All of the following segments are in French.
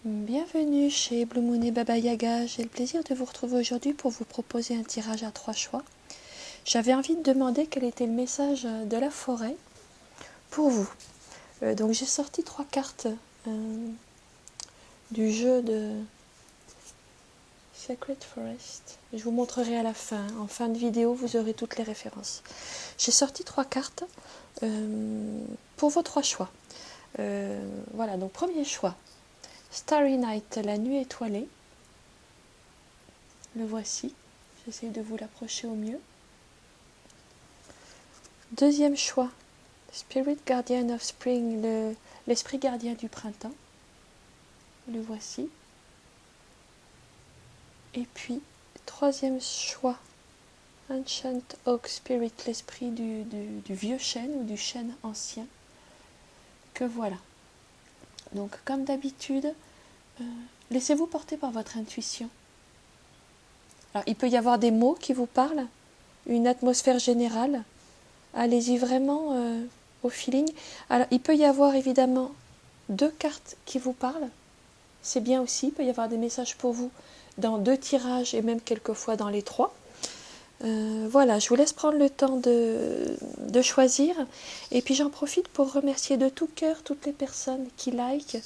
Bienvenue chez Blue Moon et Baba Yaga. J'ai le plaisir de vous retrouver aujourd'hui pour vous proposer un tirage à 3 choix. J'avais envie de demander quel était le message de la forêt pour vous. Donc j'ai sorti 3 cartes du jeu de Sacred Forest. Je vous montrerai à la fin. En fin de vidéo, vous aurez toutes les références. J'ai sorti 3 cartes pour vos 3 choix. Voilà, donc premier choix. Starry Night, la nuit étoilée. Le voici. J'essaie de vous l'approcher au mieux. Deuxième choix. Spirit Guardian of Spring, l'esprit gardien du printemps. Le voici. Et puis, troisième choix. Ancient Oak Spirit, l'esprit du vieux chêne ou du chêne ancien. Que voilà. Donc, comme d'habitude, laissez-vous porter par votre intuition. Alors, il peut y avoir des mots qui vous parlent, une atmosphère générale. Allez-y vraiment au feeling. Alors, il peut y avoir évidemment 2 cartes qui vous parlent. C'est bien aussi. Il peut y avoir des messages pour vous dans 2 tirages et même quelquefois dans les 3. Voilà, je vous laisse prendre le temps de choisir. Et puis j'en profite pour remercier de tout cœur toutes les personnes qui likent,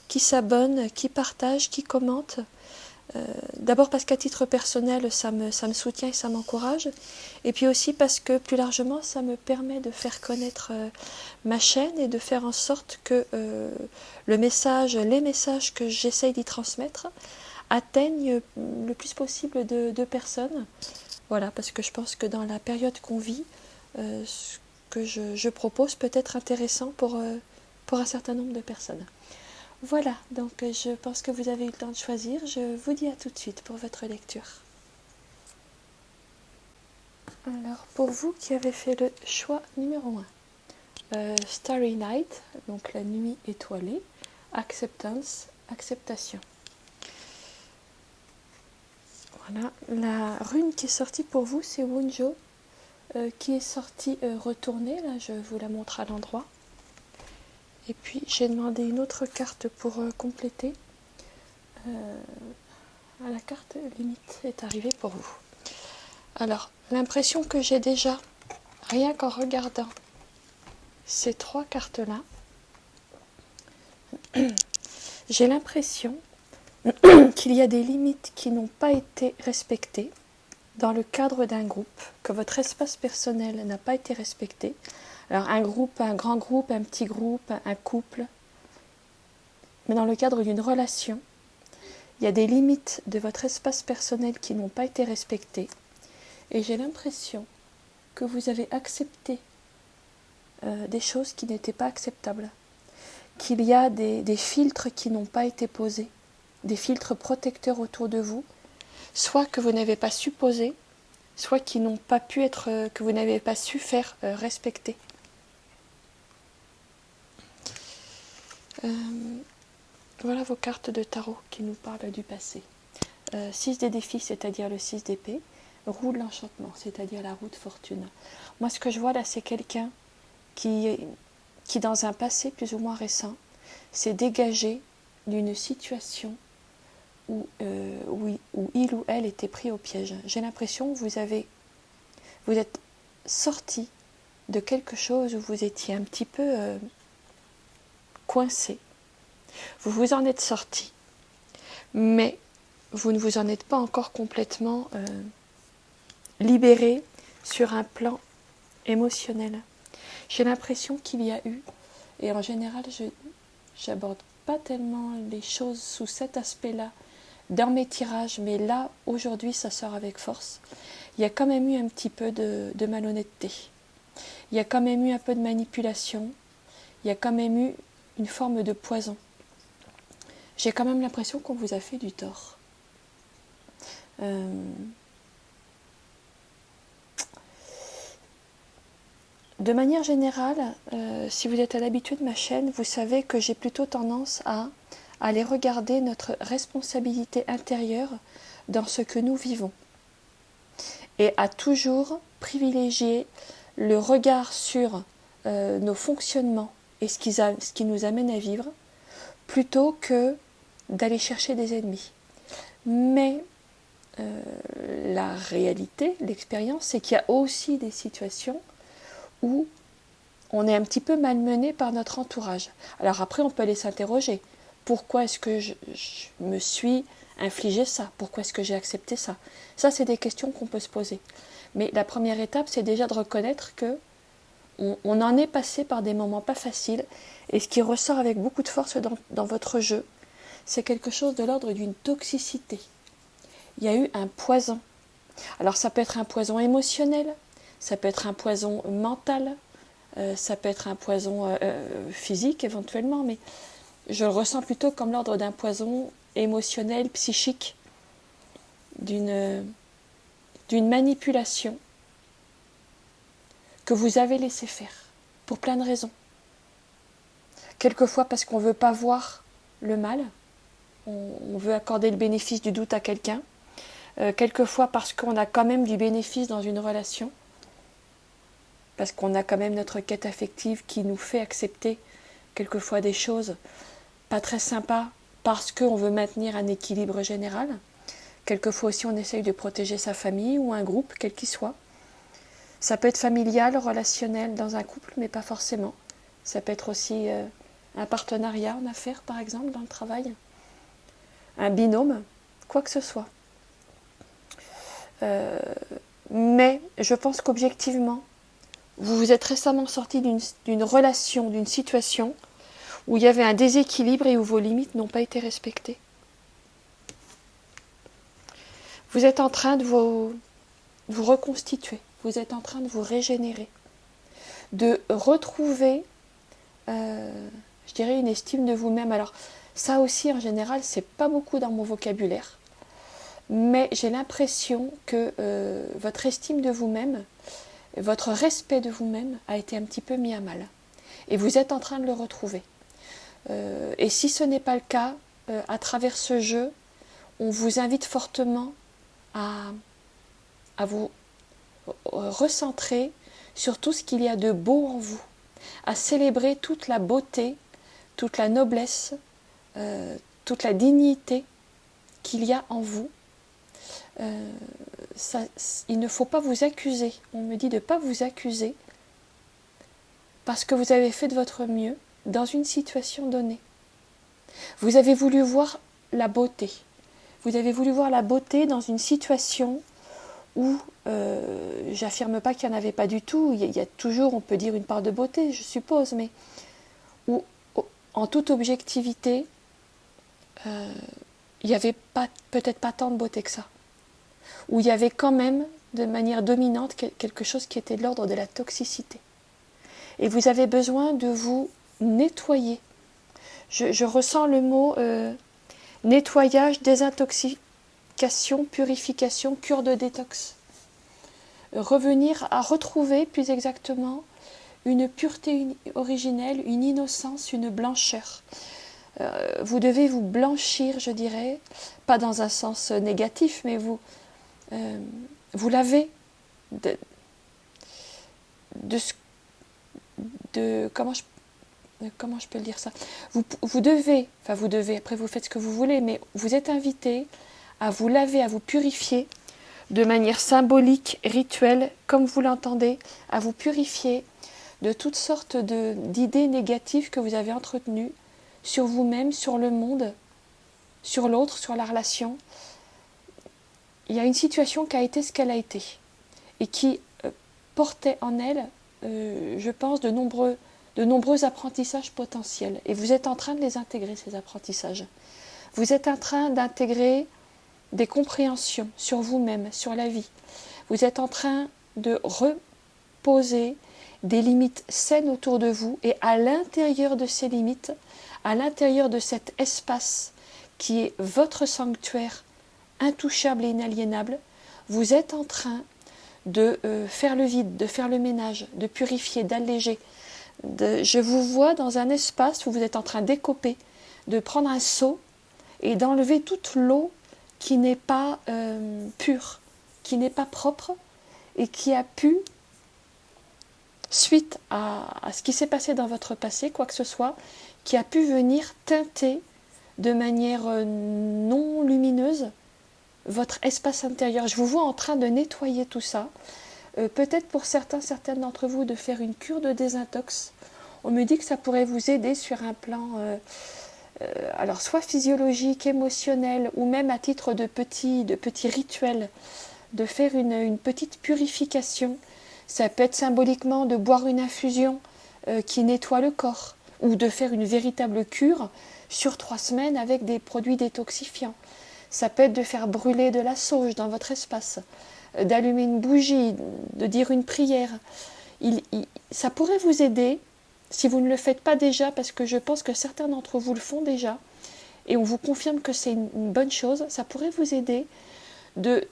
qui s'abonnent, qui partagent, qui commentent. D'abord parce qu'à titre personnel, ça me soutient et ça m'encourage. Et puis aussi parce que plus largement, ça me permet de faire connaître ma chaîne et de faire en sorte que les messages que j'essaye d'y transmettre atteignent le plus possible de personnes. Voilà, parce que je pense que dans la période qu'on vit, ce que je propose peut être intéressant pour un certain nombre de personnes. Voilà, donc je pense que vous avez eu le temps de choisir. Je vous dis à tout de suite pour votre lecture. Alors, pour vous qui avez fait le choix numéro 1, Starry Night, donc la nuit étoilée, Acceptance, acceptation. Voilà, la rune qui est sortie pour vous, c'est Wunjo, qui est sortie retournée. Là, je vous la montre à l'endroit. Et puis, j'ai demandé une autre carte pour compléter. La carte limite est arrivée pour vous. Alors, l'impression que j'ai déjà, rien qu'en regardant ces 3 cartes-là, j'ai l'impression qu'il y a des limites qui n'ont pas été respectées dans le cadre d'un groupe, que votre espace personnel n'a pas été respecté. Alors un groupe, un grand groupe, un petit groupe, un couple, mais dans le cadre d'une relation, il y a des limites de votre espace personnel qui n'ont pas été respectées. Et j'ai l'impression que vous avez accepté des choses qui n'étaient pas acceptables. Qu'il y a des filtres qui n'ont pas été posés, des filtres protecteurs autour de vous, soit que vous n'avez pas su poser, soit qui n'ont pas pu être, que vous n'avez pas su faire respecter. Voilà vos cartes de tarot qui nous parlent du passé. 6 des défis, c'est-à-dire le 6 d'épée. Roue de l'enchantement, c'est-à-dire la roue de fortune. Moi, ce que je vois là, c'est quelqu'un qui, dans un passé plus ou moins récent, s'est dégagé d'une situation où il ou elle était pris au piège. J'ai l'impression que vous êtes sorti de quelque chose où vous étiez un petit peu coincé. Vous vous en êtes sorti, mais vous ne vous en êtes pas encore complètement libéré sur un plan émotionnel. J'ai l'impression qu'il y a eu, et en général, je n'aborde pas tellement les choses sous cet aspect-là dans mes tirages, mais là, aujourd'hui, ça sort avec force. Il y a quand même eu un petit peu de malhonnêteté. Il y a quand même eu un peu de manipulation. Il y a quand même eu une forme de poison. J'ai quand même l'impression qu'on vous a fait du tort. De manière générale, si vous êtes à l'habitude de ma chaîne, vous savez que j'ai plutôt tendance à aller regarder notre responsabilité intérieure dans ce que nous vivons. Et à toujours privilégier le regard sur nos fonctionnements et ce qui nous amène à vivre, plutôt que d'aller chercher des ennemis. Mais la réalité, l'expérience, c'est qu'il y a aussi des situations où on est un petit peu malmené par notre entourage. Alors après, on peut aller s'interroger. Pourquoi est-ce que je me suis infligé ça? Pourquoi est-ce que j'ai accepté ça? Ça, c'est des questions qu'on peut se poser. Mais la première étape, c'est déjà de reconnaître que on en est passé par des moments pas faciles. Et ce qui ressort avec beaucoup de force dans votre jeu, c'est quelque chose de l'ordre d'une toxicité. Il y a eu un poison. Alors ça peut être un poison émotionnel, ça peut être un poison mental, ça peut être un poison physique éventuellement, mais je le ressens plutôt comme l'ordre d'un poison émotionnel, psychique, d'une manipulation que vous avez laissé faire, pour plein de raisons. Quelquefois parce qu'on ne veut pas voir le mal, on veut accorder le bénéfice du doute à quelqu'un, quelquefois parce qu'on a quand même du bénéfice dans une relation, parce qu'on a quand même notre quête affective qui nous fait accepter quelquefois des choses pas très sympas parce qu'on veut maintenir un équilibre général. Quelquefois aussi on essaye de protéger sa famille ou un groupe, quel qu'il soit. Ça peut être familial, relationnel dans un couple, mais pas forcément. Ça peut être aussi un partenariat en affaires, par exemple, dans le travail. Un binôme, quoi que ce soit. Mais je pense qu'objectivement, vous vous êtes récemment sorti d'une relation, d'une situation où il y avait un déséquilibre et où vos limites n'ont pas été respectées. Vous êtes en train de vous reconstituer, vous êtes en train de vous régénérer, de retrouver, je dirais, une estime de vous-même. Alors ça aussi, en général, c'est pas beaucoup dans mon vocabulaire, mais j'ai l'impression que votre estime de vous-même, votre respect de vous-même a été un petit peu mis à mal. Et vous êtes en train de le retrouver. Et si ce n'est pas le cas, à travers ce jeu, on vous invite fortement à vous recentrer sur tout ce qu'il y a de beau en vous, à célébrer toute la beauté, toute la noblesse, toute la dignité qu'il y a en vous. Il ne faut pas vous accuser. On me dit de ne pas vous accuser parce que vous avez fait de votre mieux dans une situation donnée. Vous avez voulu voir la beauté. Vous avez voulu voir la beauté dans une situation où, j'affirme pas qu'il n'y en avait pas du tout, il y a toujours, on peut dire, une part de beauté, je suppose, mais où, en toute objectivité, il n'y avait peut-être pas tant de beauté que ça. Où il y avait quand même, de manière dominante, quelque chose qui était de l'ordre de la toxicité. Et vous avez besoin de vous nettoyer. Je ressens le mot nettoyage, désintoxication, purification, cure de détox. Revenir à retrouver plus exactement une pureté originelle, une innocence, une blancheur. Vous devez vous blanchir, je dirais, pas dans un sens négatif, mais vous l'avez comment je peux le dire ça, vous devez, après vous faites ce que vous voulez, mais vous êtes invité à vous laver, à vous purifier de manière symbolique, rituelle, comme vous l'entendez, à vous purifier de toutes sortes d'idées négatives que vous avez entretenues sur vous-même, sur le monde, sur l'autre, sur la relation. Il y a une situation qui a été ce qu'elle a été et qui portait en elle, je pense, de nombreux apprentissages potentiels. Et vous êtes en train de les intégrer, ces apprentissages. Vous êtes en train d'intégrer des compréhensions sur vous-même, sur la vie. Vous êtes en train de reposer des limites saines autour de vous et à l'intérieur de ces limites, à l'intérieur de cet espace qui est votre sanctuaire intouchable et inaliénable, vous êtes en train de faire le vide, de faire le ménage, de purifier, d'alléger. Je vous vois dans un espace où vous êtes en train d'écoper, de prendre un seau et d'enlever toute l'eau qui n'est pas pure, qui n'est pas propre et qui a pu, suite à ce qui s'est passé dans votre passé, quoi que ce soit, qui a pu venir teinter de manière non lumineuse votre espace intérieur. Je vous vois en train de nettoyer tout ça. Peut-être pour certaines d'entre vous de faire une cure de désintox. On me dit que ça pourrait vous aider sur un plan alors soit physiologique, émotionnel, ou même à titre de petits rituels, de faire une petite purification. Ça peut être symboliquement de boire une infusion qui nettoie le corps, ou de faire une véritable cure sur 3 semaines avec des produits détoxifiants. Ça peut être de faire brûler de la sauge dans votre espace, d'allumer une bougie, de dire une prière. Ça pourrait vous aider, si vous ne le faites pas déjà, parce que je pense que certains d'entre vous le font déjà, et on vous confirme que c'est une bonne chose, ça pourrait vous aider de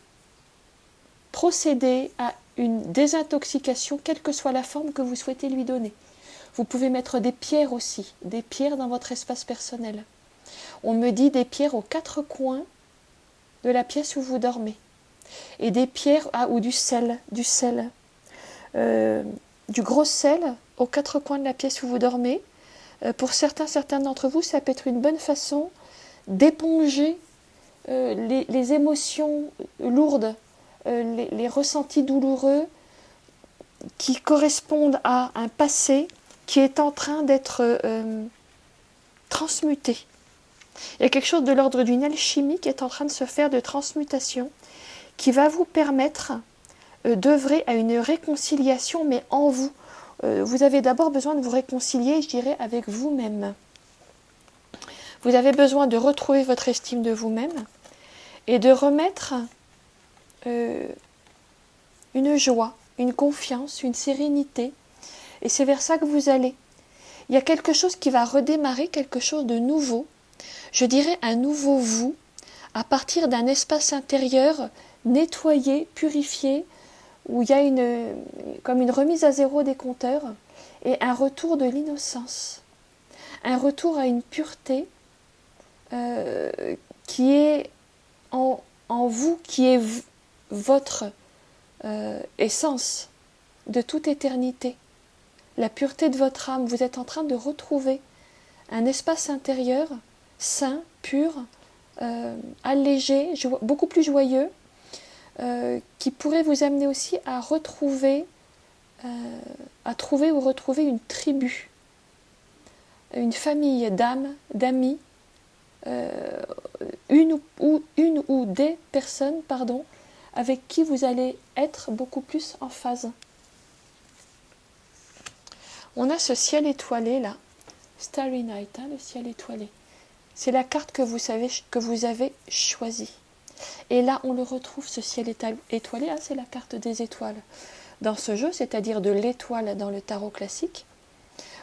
procéder à une désintoxication, quelle que soit la forme que vous souhaitez lui donner. Vous pouvez mettre des pierres aussi, des pierres dans votre espace personnel. On me dit des pierres aux 4 coins de la pièce où vous dormez. Et des pierres, ou du sel, du gros sel aux 4 coins de la pièce où vous dormez. Pour certains d'entre vous, ça peut être une bonne façon d'éponger les émotions lourdes, les ressentis douloureux qui correspondent à un passé qui est en train d'être transmuté. Il y a quelque chose de l'ordre d'une alchimie qui est en train de se faire, de transmutation, qui va vous permettre d'œuvrer à une réconciliation, mais en vous. Vous avez d'abord besoin de vous réconcilier, je dirais, avec vous-même. Vous avez besoin de retrouver votre estime de vous-même et de remettre une joie, une confiance, une sérénité. Et c'est vers ça que vous allez. Il y a quelque chose qui va redémarrer, quelque chose de nouveau. Je dirais un nouveau vous, à partir d'un espace intérieur nettoyé, purifié, où il y a comme une remise à zéro des compteurs et un retour de l'innocence. Un retour à une pureté qui est en vous, qui est votre essence de toute éternité. La pureté de votre âme, vous êtes en train de retrouver un espace intérieur sain, pur, allégé, beaucoup plus joyeux, qui pourrait vous amener aussi à trouver ou retrouver une tribu, une famille d'âmes, d'amis, une ou des personnes, avec qui vous allez être beaucoup plus en phase. On a ce ciel étoilé là, Starry Night, le ciel étoilé. C'est la carte que vous avez choisie. Et là, on le retrouve, ce ciel étoilé, c'est la carte des étoiles. Dans ce jeu, c'est-à-dire de l'étoile dans le tarot classique,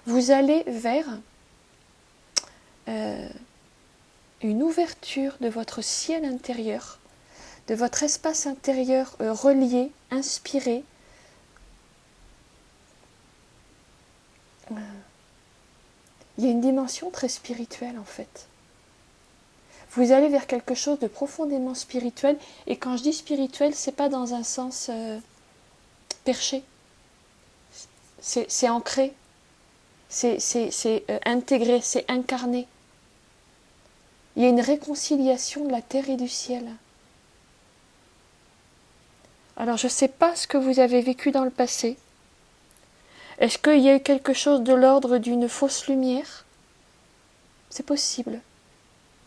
vous allez vers une ouverture de votre ciel intérieur, de votre espace intérieur relié, inspiré. Il y a une dimension très spirituelle en fait. Vous allez vers quelque chose de profondément spirituel, et quand je dis spirituel, c'est pas dans un sens perché. C'est ancré, c'est intégré, c'est incarné. Il y a une réconciliation de la terre et du ciel. Alors je ne sais pas ce que vous avez vécu dans le passé. Est-ce qu'il y a eu quelque chose de l'ordre d'une fausse lumière? C'est possible.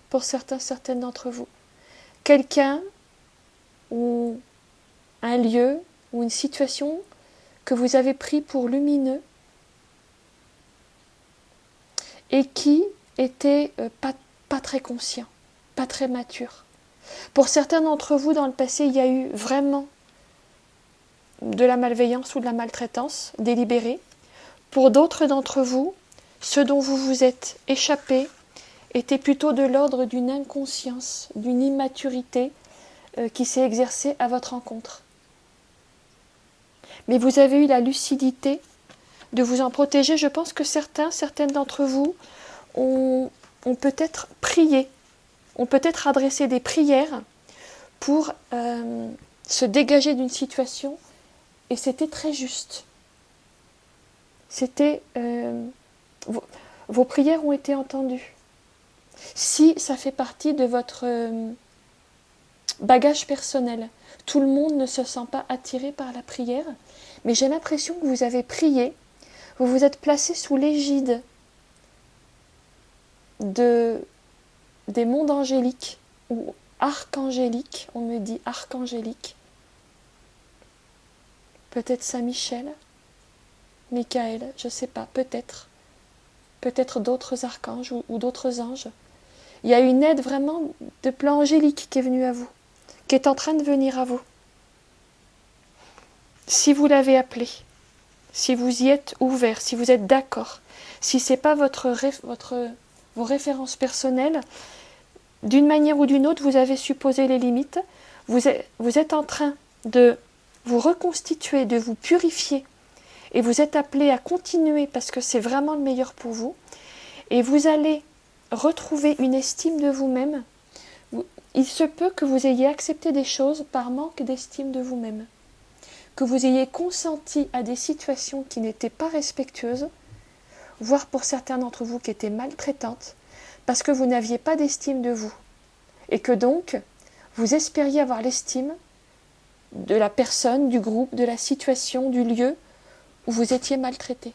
Pour certaines d'entre vous. Quelqu'un ou un lieu ou une situation que vous avez pris pour lumineux et qui était pas très conscient, pas très mature. Pour certains d'entre vous, dans le passé, il y a eu vraiment de la malveillance ou de la maltraitance délibérée. Pour d'autres d'entre vous, ce dont vous vous êtes échappé était plutôt de l'ordre d'une inconscience, d'une immaturité qui s'est exercée à votre encontre. Mais vous avez eu la lucidité de vous en protéger. Je pense que certaines d'entre vous ont peut-être prié, ont peut-être adressé des prières pour se dégager d'une situation, et c'était très juste. Vos prières ont été entendues. Si ça fait partie de votre bagage personnel, tout le monde ne se sent pas attiré par la prière, mais j'ai l'impression que vous avez prié, vous vous êtes placé sous l'égide des mondes angéliques ou archangéliques, on me dit archangélique, peut-être Saint-Michel, Michael, je ne sais pas, peut-être d'autres archanges ou d'autres anges. Il y a une aide vraiment de plan angélique qui est venue à vous, qui est en train de venir à vous. Si vous l'avez appelé, si vous y êtes ouvert, si vous êtes d'accord, si ce n'est pas vos références personnelles, d'une manière ou d'une autre, vous avez supposé les limites, vous êtes en train de vous reconstituer, de vous purifier, et vous êtes appelé à continuer parce que c'est vraiment le meilleur pour vous, et vous allez retrouver une estime de vous-même. Il se peut que vous ayez accepté des choses par manque d'estime de vous-même, que vous ayez consenti à des situations qui n'étaient pas respectueuses, voire pour certains d'entre vous qui étaient maltraitantes, parce que vous n'aviez pas d'estime de vous, et que donc vous espériez avoir l'estime de la personne, du groupe, de la situation, du lieu où vous étiez maltraité.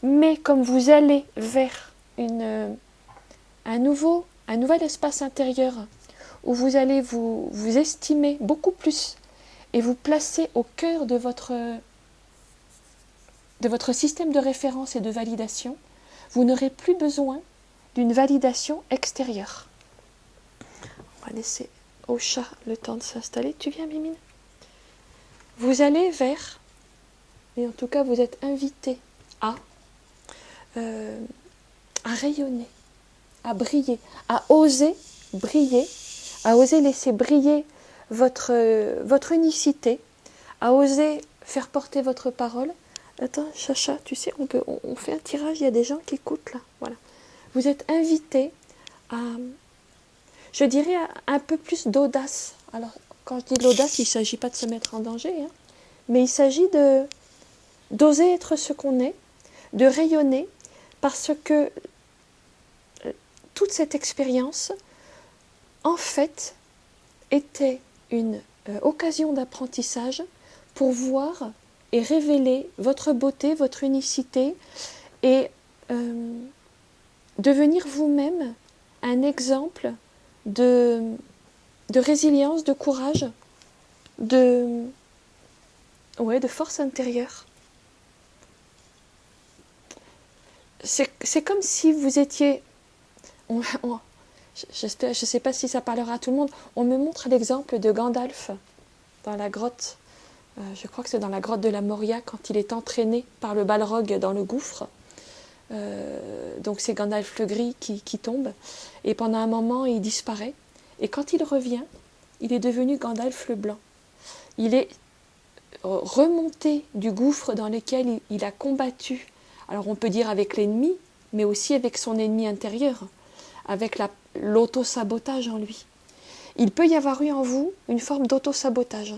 Mais comme vous allez vers un nouvel espace intérieur où vous allez vous estimer beaucoup plus et vous placer au cœur de votre système de référence et de validation, vous n'aurez plus besoin d'une validation extérieure. On va laisser au chat le temps de s'installer. Tu viens, Mimine? Vous allez vers, et en tout cas vous êtes invité à rayonner, à briller, à oser briller, à oser laisser briller votre unicité, à oser faire porter votre parole. Attends, Chacha, tu sais, on fait un tirage, il y a des gens qui écoutent là. Voilà. Vous êtes invité à, je dirais, un peu plus d'audace. Alors, quand je dis de l'audace, il ne s'agit pas de se mettre en danger, hein, mais il s'agit d'oser être ce qu'on est, de rayonner, parce que toute cette expérience, en fait, était une occasion d'apprentissage pour voir et révéler votre beauté, votre unicité, et devenir vous-même un exemple de résilience, de courage, de force intérieure. C'est comme si vous étiez... je ne sais pas si ça parlera à tout le monde. On me montre l'exemple de Gandalf dans la grotte. Je crois que c'est dans la grotte de la Moria quand il est entraîné par le Balrog dans le gouffre. Donc c'est Gandalf le gris qui tombe. Et pendant un moment, il disparaît. Et quand il revient, il est devenu Gandalf le blanc. Il est remonté du gouffre dans lequel il a combattu. Alors on peut dire avec l'ennemi, mais aussi avec son ennemi intérieur, avec l'auto-sabotage en lui. Il peut y avoir eu en vous une forme d'auto-sabotage.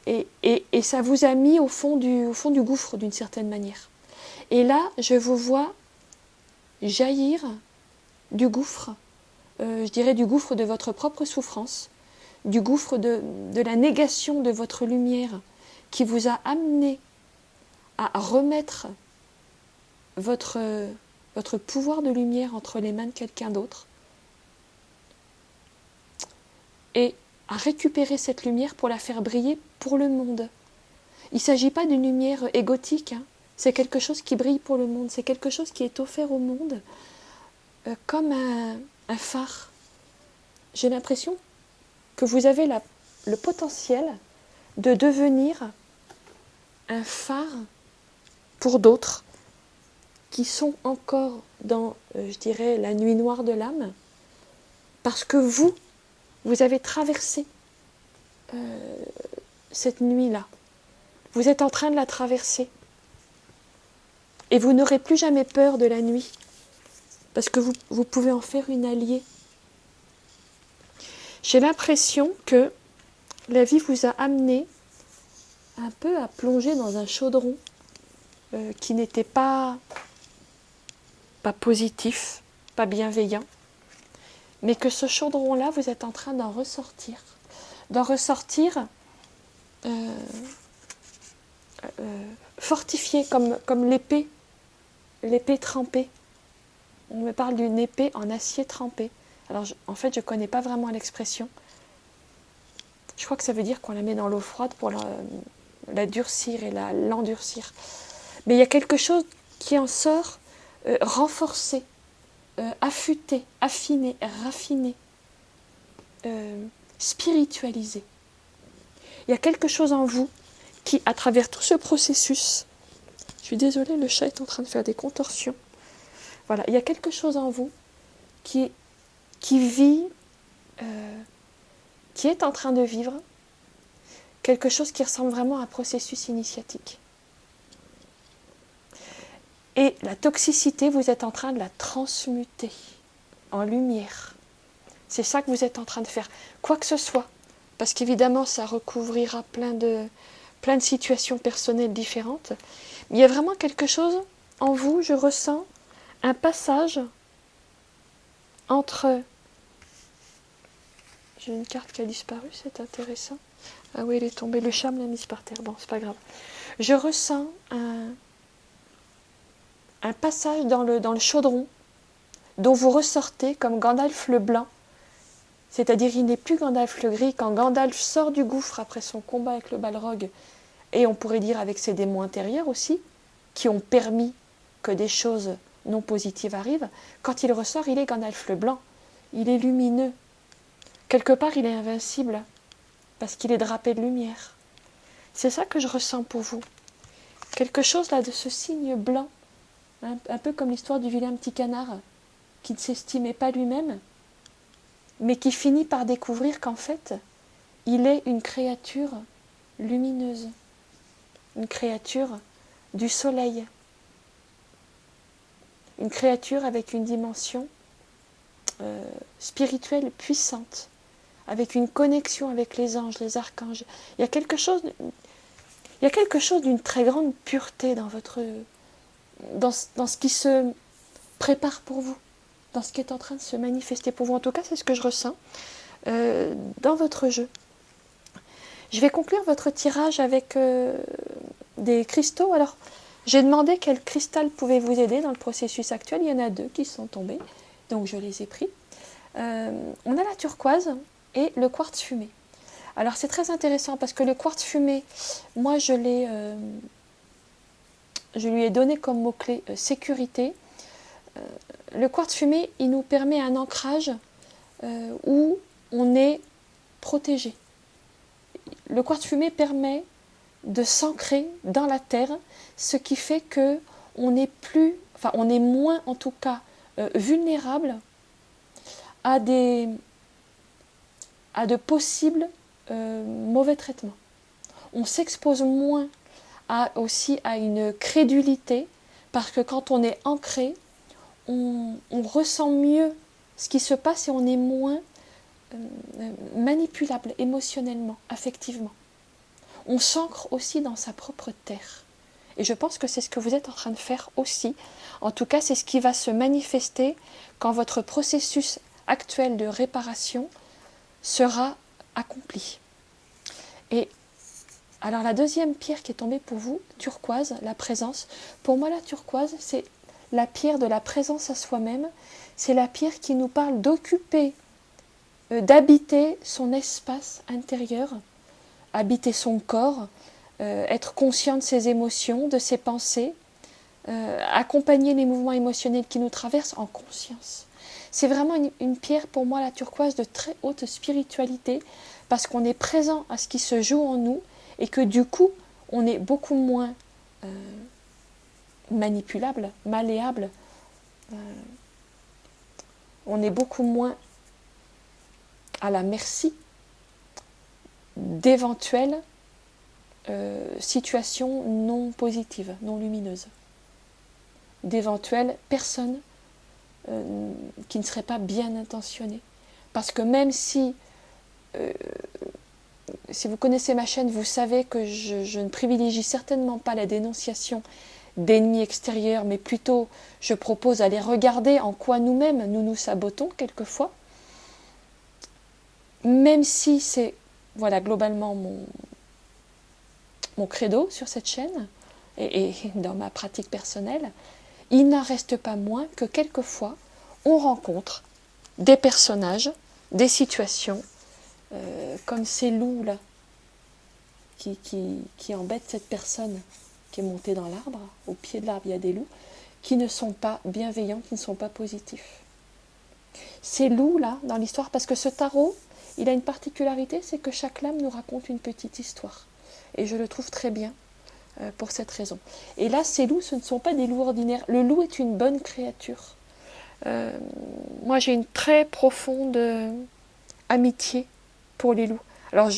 Et ça vous a mis au fond du gouffre d'une certaine manière. Et là, je vous vois jaillir du gouffre, je dirais du gouffre de votre propre souffrance, du gouffre de la négation de votre lumière qui vous a amené à remettre votre pouvoir de lumière entre les mains de quelqu'un d'autre et à récupérer cette lumière pour la faire briller pour le monde. Il ne s'agit pas d'une lumière égotique, hein. C'est quelque chose qui brille pour le monde, c'est quelque chose qui est offert au monde comme un phare. J'ai l'impression que vous avez le potentiel de devenir un phare pour d'autres qui sont encore dans, je dirais, la nuit noire de l'âme, parce que vous avez traversé cette nuit-là. Vous êtes en train de la traverser. Et vous n'aurez plus jamais peur de la nuit, parce que vous pouvez en faire une alliée. J'ai l'impression que la vie vous a amené un peu à plonger dans un chaudron qui n'était pas pas positif, pas bienveillant, mais que ce chaudron-là, vous êtes en train d'en ressortir. D'en ressortir fortifié, comme l'épée trempée. On me parle d'une épée en acier trempé. Alors, en fait, je ne connais pas vraiment l'expression. Je crois que ça veut dire qu'on la met dans l'eau froide pour la durcir et l'endurcir. Mais il y a quelque chose qui en sort renforcé, affûté, affiné, raffiné, spiritualisé. Il y a quelque chose en vous qui, à travers tout ce processus, je suis désolée, le chat est en train de faire des contorsions. Voilà, il y a quelque chose en vous qui vit, qui est en train de vivre quelque chose qui ressemble vraiment à un processus initiatique. Et la toxicité, vous êtes en train de la transmuter en lumière. C'est ça que vous êtes en train de faire. Quoi que ce soit, parce qu'évidemment, ça recouvrira plein de situations personnelles différentes. Mais il y a vraiment quelque chose en vous, je ressens un passage entre... J'ai une carte qui a disparu, c'est intéressant. Ah oui, elle est tombée, le chat me l'a mise par terre. Bon, c'est pas grave. Je ressens un passage dans le chaudron dont vous ressortez comme Gandalf le blanc. C'est-à-dire, il n'est plus Gandalf le gris. Quand Gandalf sort du gouffre après son combat avec le Balrog, et on pourrait dire avec ses démons intérieurs aussi, qui ont permis que des choses non positives arrivent, quand il ressort, il est Gandalf le blanc. Il est lumineux. Quelque part, il est invincible, parce qu'il est drapé de lumière. C'est ça que je ressens pour vous. Quelque chose là de ce signe blanc, un peu comme l'histoire du vilain petit canard, qui ne s'estimait pas lui-même, mais qui finit par découvrir qu'en fait, il est une créature lumineuse, une créature du soleil, une créature avec une dimension spirituelle puissante, avec une connexion avec les anges, les archanges. Il y a quelque chose d'une très grande pureté dans ce qui se prépare pour vous, dans ce qui est en train de se manifester pour vous. En tout cas, c'est ce que je ressens dans votre jeu. Je vais conclure votre tirage avec des cristaux. Alors, j'ai demandé quel cristal pouvait vous aider dans le processus actuel. Il y en a 2 qui sont tombés, donc je les ai pris. On a la turquoise et le quartz fumé. Alors, c'est très intéressant parce que le quartz fumé, moi, je lui ai donné comme mot-clé sécurité. Le quartz fumé, il nous permet un ancrage où on est protégé. Le quartz fumé permet de s'ancrer dans la terre, ce qui fait que on est moins en tout cas vulnérable à de possibles mauvais traitements. On s'expose moins aussi à une crédulité, parce que quand on est ancré, on ressent mieux ce qui se passe et on est moins manipulable émotionnellement, affectivement. On s'ancre aussi dans sa propre terre. Et je pense que c'est ce que vous êtes en train de faire aussi. En tout cas, c'est ce qui va se manifester quand votre processus actuel de réparation sera accompli. Et alors la deuxième pierre qui est tombée pour vous, turquoise, la présence. Pour moi, la turquoise, c'est la pierre de la présence à soi-même. C'est la pierre qui nous parle d'occuper, d'habiter son espace intérieur, habiter son corps, être conscient de ses émotions, de ses pensées, accompagner les mouvements émotionnels qui nous traversent en conscience. C'est vraiment une pierre pour moi, la turquoise, de très haute spiritualité, parce qu'on est présent à ce qui se joue en nous et que du coup, on est beaucoup moins manipulable, malléable, on est beaucoup moins à la merci d'éventuelles situations non positives, non lumineuses, d'éventuelles personnes qui ne seraient pas bien intentionnées. Parce que même si vous connaissez ma chaîne, vous savez que je ne privilégie certainement pas la dénonciation d'ennemis extérieurs, mais plutôt je propose d'aller regarder en quoi nous-mêmes nous nous sabotons quelquefois, même si c'est voilà globalement mon credo sur cette chaîne et dans ma pratique personnelle, il n'en reste pas moins que quelquefois on rencontre des personnages, des situations, comme ces loups là qui embêtent cette personne qui est montée dans l'arbre. Au pied de l'arbre, il y a des loups qui ne sont pas bienveillants, qui ne sont pas positifs. Ces loups là dans l'histoire, parce que ce tarot, il a une particularité, c'est que chaque lame nous raconte une petite histoire. Et je le trouve très bien pour cette raison. Et là, ces loups, ce ne sont pas des loups ordinaires. Le loup est une bonne créature. Moi, j'ai une très profonde amitié pour les loups. Alors,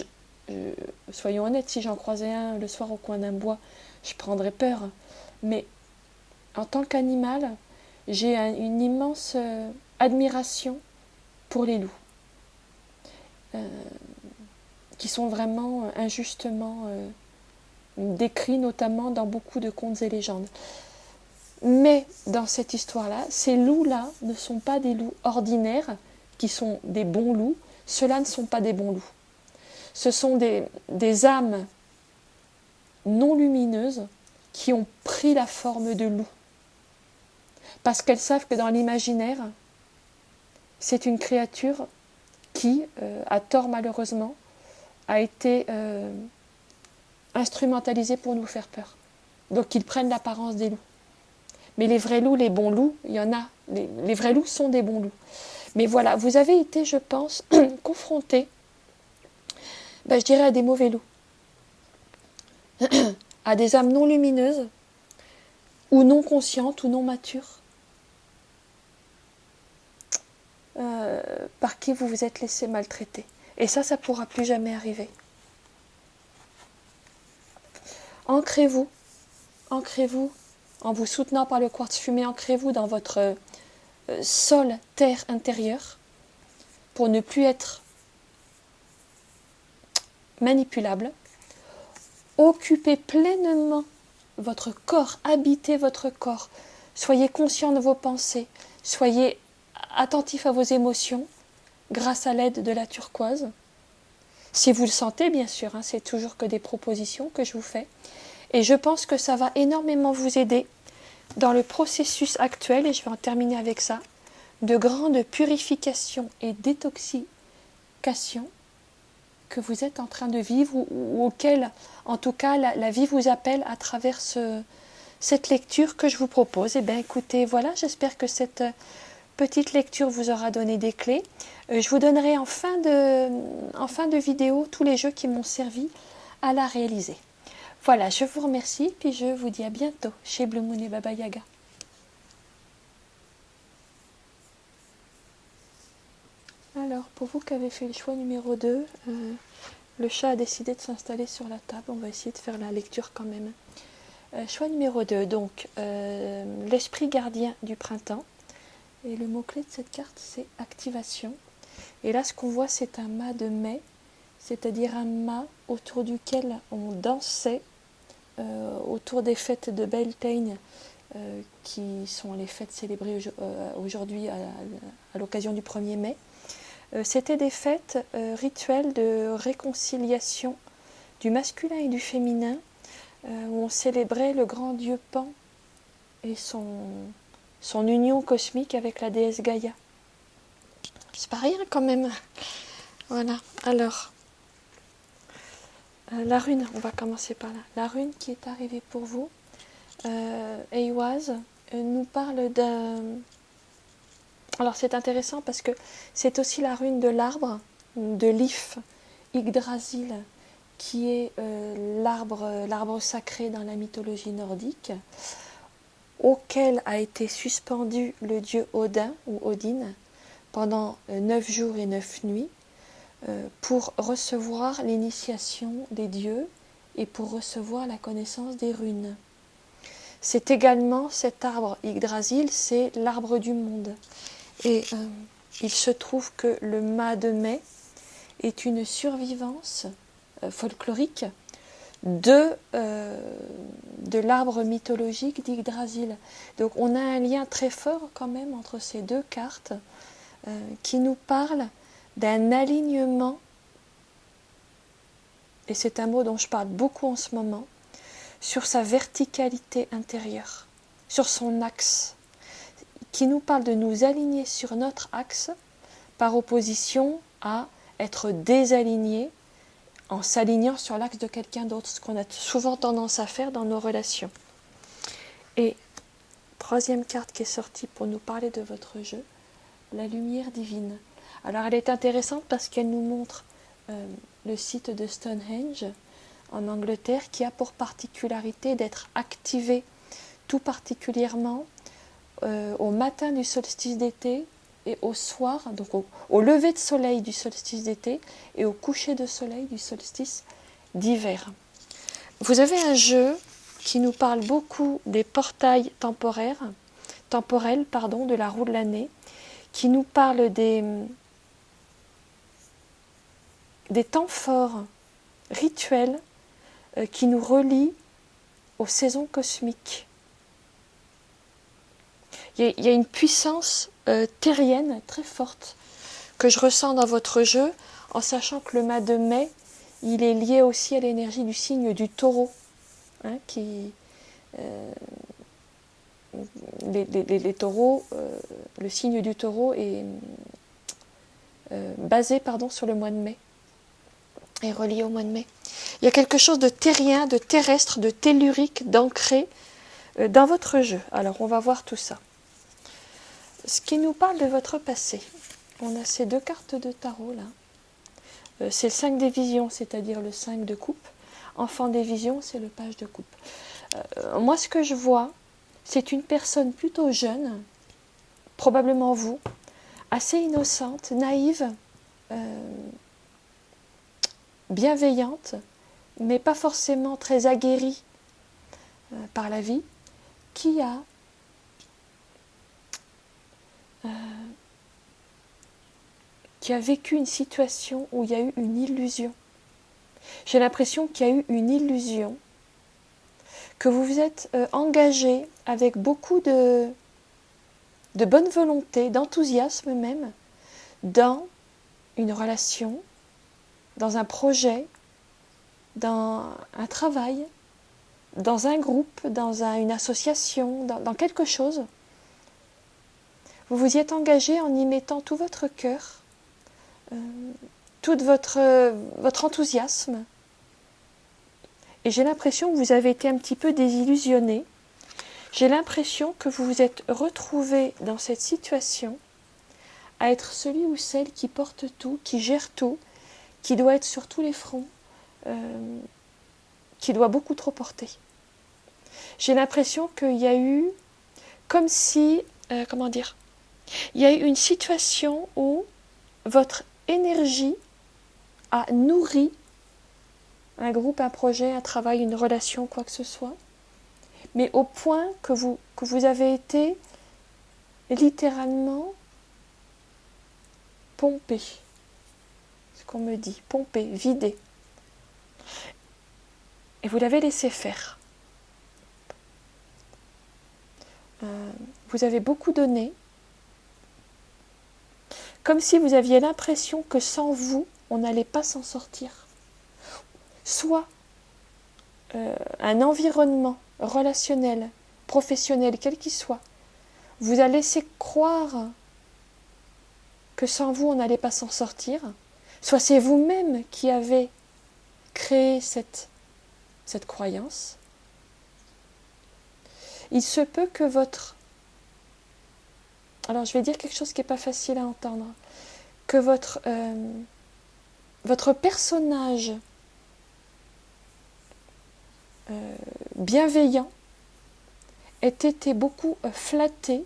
soyons honnêtes, si j'en croisais un le soir au coin d'un bois, je prendrais peur. Mais en tant qu'animal, j'ai une immense admiration pour les loups, qui sont vraiment injustement décrits, notamment dans beaucoup de contes et légendes. Mais dans cette histoire-là, ces loups-là ne sont pas des loups ordinaires, qui sont des bons loups. Ceux-là ne sont pas des bons loups. Ce sont des âmes non lumineuses qui ont pris la forme de loups. Parce qu'elles savent que dans l'imaginaire, c'est une créature qui, à tort malheureusement, a été instrumentalisée pour nous faire peur. Donc ils prennent l'apparence des loups. Mais les vrais loups, les bons loups, il y en a. Les vrais loups sont des bons loups. Mais voilà, vous avez été, je pense, confrontés, je dirais, à des mauvais loups. À des âmes non lumineuses, ou non conscientes, ou non matures, par qui vous vous êtes laissé maltraiter. Et ça ne pourra plus jamais arriver. Ancrez-vous en vous soutenant par le quartz fumé, ancrez-vous dans votre sol, terre intérieure, pour ne plus être manipulable. Occupez pleinement votre corps, habitez votre corps. Soyez conscient de vos pensées, soyez attentif à vos émotions grâce à l'aide de la turquoise. Si vous le sentez, bien sûr, c'est toujours que des propositions que je vous fais. Et je pense que ça va énormément vous aider dans le processus actuel, et je vais en terminer avec ça, de grande purification et détoxication que vous êtes en train de vivre ou auquel, en tout cas, la vie vous appelle à travers cette lecture que je vous propose. Eh bien, écoutez, voilà, j'espère que cette petite lecture vous aura donné des clés. Je vous donnerai en fin de vidéo tous les jeux qui m'ont servi à la réaliser. Voilà, je vous remercie, puis je vous dis à bientôt chez Blue Moon et Baba Yaga. Alors, pour vous qui avez fait le choix numéro 2, le chat a décidé de s'installer sur la table. On va essayer de faire la lecture quand même. Choix numéro 2, donc l'esprit gardien du printemps. Et le mot-clé de cette carte, c'est activation. Et là, ce qu'on voit, c'est un mât de mai, c'est-à-dire un mât autour duquel on dansait autour des fêtes de Beltane, qui sont les fêtes célébrées aujourd'hui à l'occasion du 1er mai. C'était des fêtes rituelles de réconciliation du masculin et du féminin, où on célébrait le grand dieu Pan et son union cosmique avec la déesse Gaïa. C'est pas rien quand même. Voilà, alors, la rune, on va commencer par là. La rune qui est arrivée pour vous, Eiwaz, nous parle d'un... Alors c'est intéressant parce que c'est aussi la rune de l'arbre, de l'If Yggdrasil, qui est l'arbre sacré dans la mythologie nordique, auquel a été suspendu le dieu Odin ou Odin pendant 9 jours et 9 nuits pour recevoir l'initiation des dieux et pour recevoir la connaissance des runes. C'est également cet arbre Yggdrasil, c'est l'arbre du monde. Et il se trouve que le mât de mai est une survivance folklorique de l'arbre mythologique d'Yggdrasil. Donc on a un lien très fort quand même entre ces deux cartes qui nous parlent d'un alignement, et c'est un mot dont je parle beaucoup en ce moment, sur sa verticalité intérieure, sur son axe, qui nous parle de nous aligner sur notre axe par opposition à être désaligné en s'alignant sur l'axe de quelqu'un d'autre, ce qu'on a souvent tendance à faire dans nos relations. Et troisième carte qui est sortie pour nous parler de votre jeu, la lumière divine. Alors elle est intéressante parce qu'elle nous montre le site de Stonehenge en Angleterre qui a pour particularité d'être activé tout particulièrement au matin du solstice d'été et au soir, donc au lever de soleil du solstice d'été et au coucher de soleil du solstice d'hiver. Vous avez un jeu qui nous parle beaucoup des portails temporels, de la roue de l'année, qui nous parle des temps forts, rituels, qui nous relient aux saisons cosmiques. Il y a une puissance terrienne très forte que je ressens dans votre jeu, en sachant que le mois de mai, il est lié aussi à l'énergie du signe du taureau, hein, les taureaux, le signe du taureau est basé sur le mois de mai, est relié au mois de mai. Il y a quelque chose de terrien, de terrestre, de tellurique, d'ancré dans votre jeu. Alors on va voir tout ça. Ce qui nous parle de votre passé. On a ces deux cartes de tarot là. C'est le 5 des visions, c'est-à-dire le 5 de coupe. Enfant des visions, c'est le page de coupe. Moi, ce que je vois, c'est une personne plutôt jeune, probablement vous, assez innocente, naïve, bienveillante, mais pas forcément très aguerrie par la vie, qui a vécu une situation où il y a eu une illusion. J'ai l'impression qu'il y a eu une illusion, que vous vous êtes engagé avec beaucoup de bonne volonté, d'enthousiasme même, dans une relation, dans un projet, dans un travail, dans un groupe, dans une association, dans quelque chose. Vous vous y êtes engagé en y mettant tout votre cœur, tout votre enthousiasme. Et j'ai l'impression que vous avez été un petit peu désillusionné. J'ai l'impression que vous vous êtes retrouvé dans cette situation à être celui ou celle qui porte tout, qui gère tout, qui doit être sur tous les fronts, qui doit beaucoup trop porter. J'ai l'impression qu'il y a eu, comme si, il y a eu une situation où votre énergie a nourri un groupe, un projet, un travail, une relation, quoi que ce soit, mais au point que vous avez été littéralement pompé, ce qu'on me dit, pompé, vidé. Et vous l'avez laissé faire. Vous avez beaucoup donné, comme si vous aviez l'impression que sans vous, on n'allait pas s'en sortir. Soit un environnement relationnel, professionnel, quel qu'il soit, vous a laissé croire que sans vous, on n'allait pas s'en sortir, soit c'est vous-même qui avez créé cette croyance. Il se peut que alors je vais dire quelque chose qui n'est pas facile à entendre, que votre personnage bienveillant ait été beaucoup flatté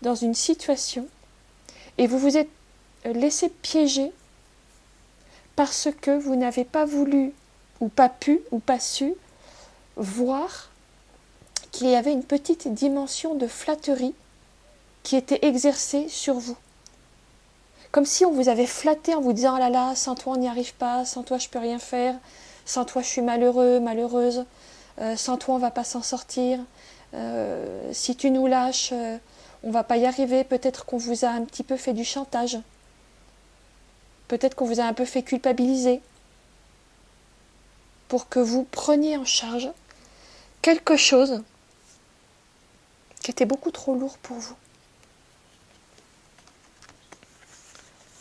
dans une situation et vous vous êtes laissé piéger parce que vous n'avez pas voulu ou pas pu ou pas su voir qu'il y avait une petite dimension de flatterie qui était exercée sur vous. Comme si on vous avait flatté en vous disant « Oh là là, sans toi on n'y arrive pas, sans toi je peux rien faire, sans toi je suis malheureux, malheureuse, sans toi on va pas s'en sortir, si tu nous lâches, on va pas y arriver, peut-être qu'on vous a un petit peu fait du chantage, peut-être qu'on vous a un peu fait culpabiliser, pour que vous preniez en charge quelque chose qui était beaucoup trop lourd pour vous.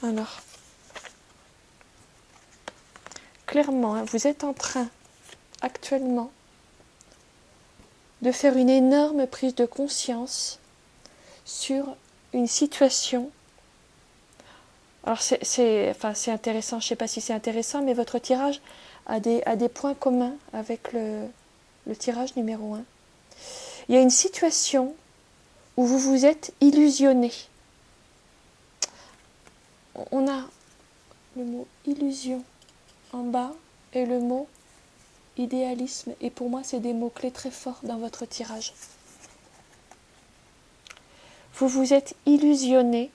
Alors, clairement, hein, vous êtes en train, actuellement, de faire une énorme prise de conscience sur une situation. Alors c'est intéressant, je ne sais pas si c'est intéressant, mais votre tirage a des points communs avec le tirage numéro 1. Il y a une situation où vous vous êtes illusionné. On a le mot illusion en bas et le mot idéalisme. Et pour moi, c'est des mots-clés très forts dans votre tirage. Vous vous êtes illusionné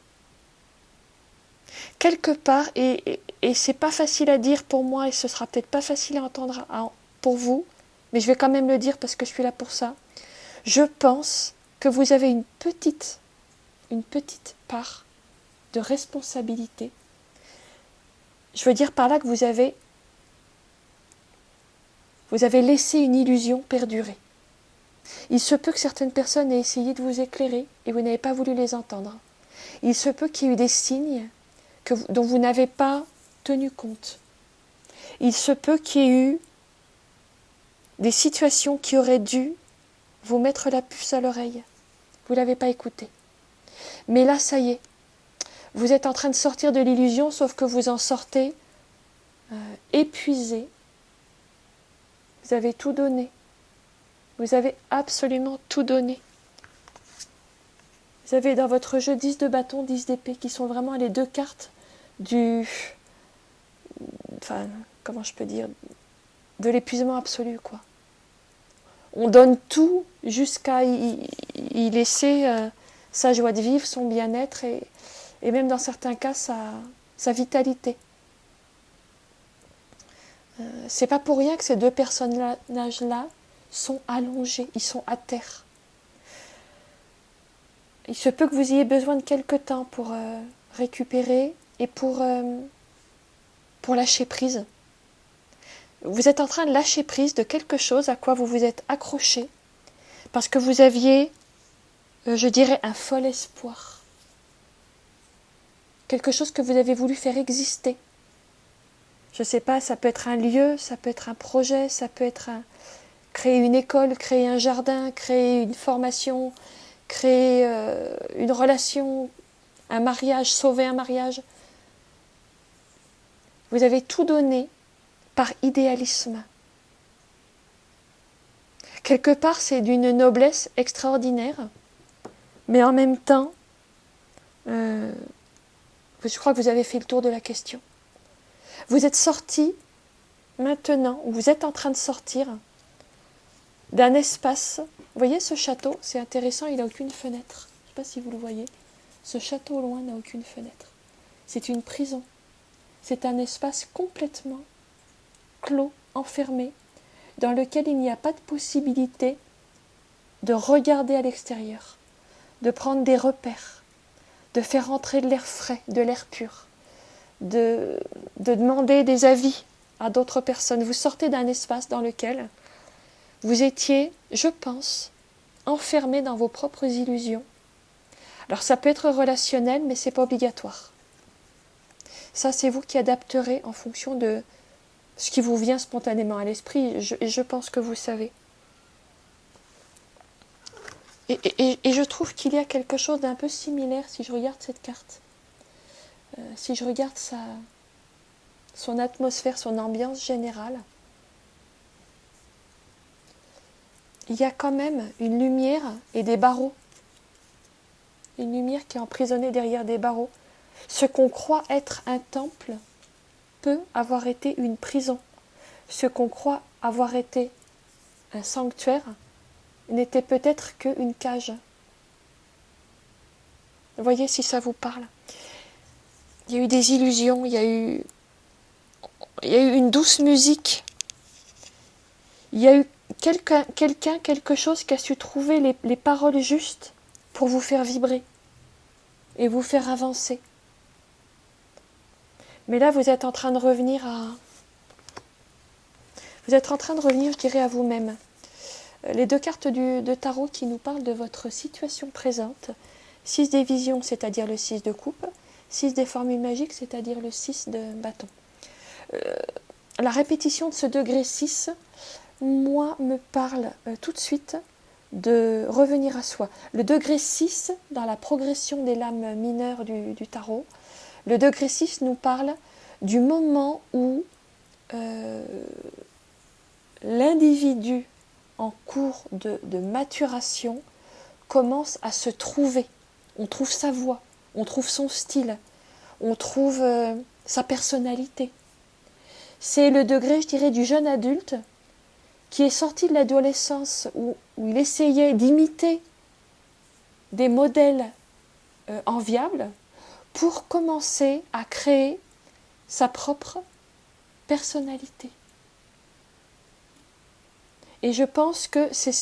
quelque part, et c'est pas facile à dire pour moi, et ce sera peut-être pas facile à entendre pour vous, mais je vais quand même le dire parce que je suis là pour ça. Je pense que vous avez une petite part de responsabilité. Je veux dire par là que vous avez laissé une illusion perdurer. Il se peut que certaines personnes aient essayé de vous éclairer et vous n'avez pas voulu les entendre. Il se peut qu'il y ait eu des signes dont vous n'avez pas tenu compte. Il se peut qu'il y ait eu des situations qui auraient dû vous mettre la puce à l'oreille. Vous ne l'avez pas écouté. Mais là, ça y est. Vous êtes en train de sortir de l'illusion, sauf que vous en sortez épuisé. Vous avez tout donné. Vous avez absolument tout donné. Vous avez dans votre jeu 10 de bâton, 10 d'épée, qui sont vraiment les deux cartes comment je peux dire, de l'épuisement absolu, quoi. On donne tout jusqu'à y laisser sa joie de vivre, son bien-être et même dans certains cas sa vitalité. C'est pas pour rien que ces deux personnages-là sont allongés, ils sont à terre. Il se peut que vous ayez besoin de quelque temps pour récupérer et pour lâcher prise. Vous êtes en train de lâcher prise de quelque chose à quoi vous vous êtes accroché parce que vous aviez, je dirais, un fol espoir. Quelque chose que vous avez voulu faire exister. Je ne sais pas, ça peut être un lieu, ça peut être un projet, ça peut être créer une école, créer un jardin, créer une formation, créer une relation, un mariage, sauver un mariage. Vous avez tout donné par idéalisme. Quelque part, c'est d'une noblesse extraordinaire, mais en même temps, je crois que vous avez fait le tour de la question. Vous êtes sorti maintenant, ou vous êtes en train de sortir d'un espace. Vous voyez ce château, c'est intéressant, il n'a aucune fenêtre. Je ne sais pas si vous le voyez. Ce château au loin n'a aucune fenêtre. C'est une prison. C'est un espace complètement clos, enfermé, dans lequel il n'y a pas de possibilité de regarder à l'extérieur, de prendre des repères, de faire entrer de l'air frais, de l'air pur, de demander des avis à d'autres personnes. Vous sortez d'un espace dans lequel vous étiez, je pense, enfermé dans vos propres illusions. Alors ça peut être relationnel, mais ce n'est pas obligatoire. Ça, c'est vous qui adapterez en fonction de ce qui vous vient spontanément à l'esprit, et je pense que vous savez. Et je trouve qu'il y a quelque chose d'un peu similaire si je regarde cette carte. Si je regarde son atmosphère, son ambiance générale, il y a quand même une lumière et des barreaux. Une lumière qui est emprisonnée derrière des barreaux. Ce qu'on croit être un temple peut avoir été une prison. Ce qu'on croit avoir été un sanctuaire n'était peut-être qu'une cage. Vous voyez si ça vous parle. Il y a eu des illusions, il y a eu une douce musique Il y a eu quelqu'un, quelque chose qui a su trouver les paroles justes pour vous faire vibrer et vous faire avancer. Mais là, vous êtes en train de revenir Vous êtes en train de revenir, je dirais, à vous-même. Les deux cartes de tarot qui nous parlent de votre situation présente. 6 des visions, c'est-à-dire le 6 de coupe. 6 des formules magiques, c'est-à-dire le 6 de bâton. La répétition de ce degré 6, moi, me parle tout de suite de revenir à soi. Le degré 6, dans la progression des lames mineures du tarot, le degré 6 nous parle du moment où l'individu en cours de maturation commence à se trouver. On trouve sa voix, on trouve son style, on trouve sa personnalité. C'est le degré, je dirais, du jeune adulte qui est sorti de l'adolescence où il essayait d'imiter des modèles enviables pour commencer à créer sa propre personnalité. Et je pense que c'est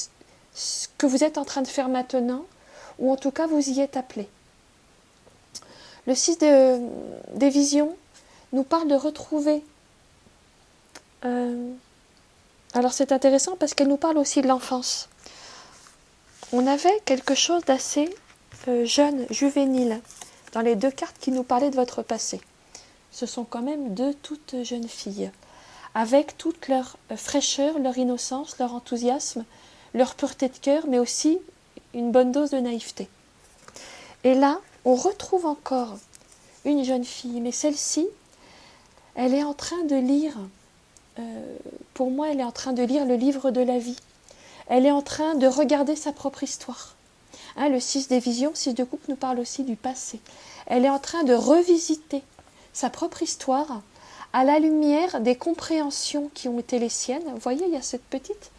ce que vous êtes en train de faire maintenant, ou en tout cas vous y êtes appelé. Le 6 des visions nous parle de retrouver... alors c'est intéressant parce qu'elle nous parle aussi de l'enfance. On avait quelque chose d'assez jeune, juvénile, dans les deux cartes qui nous parlaient de votre passé. Ce sont quand même deux toutes jeunes filles, avec toute leur fraîcheur, leur innocence, leur enthousiasme, leur pureté de cœur, mais aussi une bonne dose de naïveté. Et là, on retrouve encore une jeune fille, mais celle-ci, elle est en train de lire, pour moi, elle est en train de lire le livre de la vie. Elle est en train de regarder sa propre histoire. Hein, le 6 des visions, 6 de coupe nous parle aussi du passé. Elle est en train de revisiter sa propre histoire à la lumière des compréhensions qui ont été les siennes. Vous voyez, il y a cette petite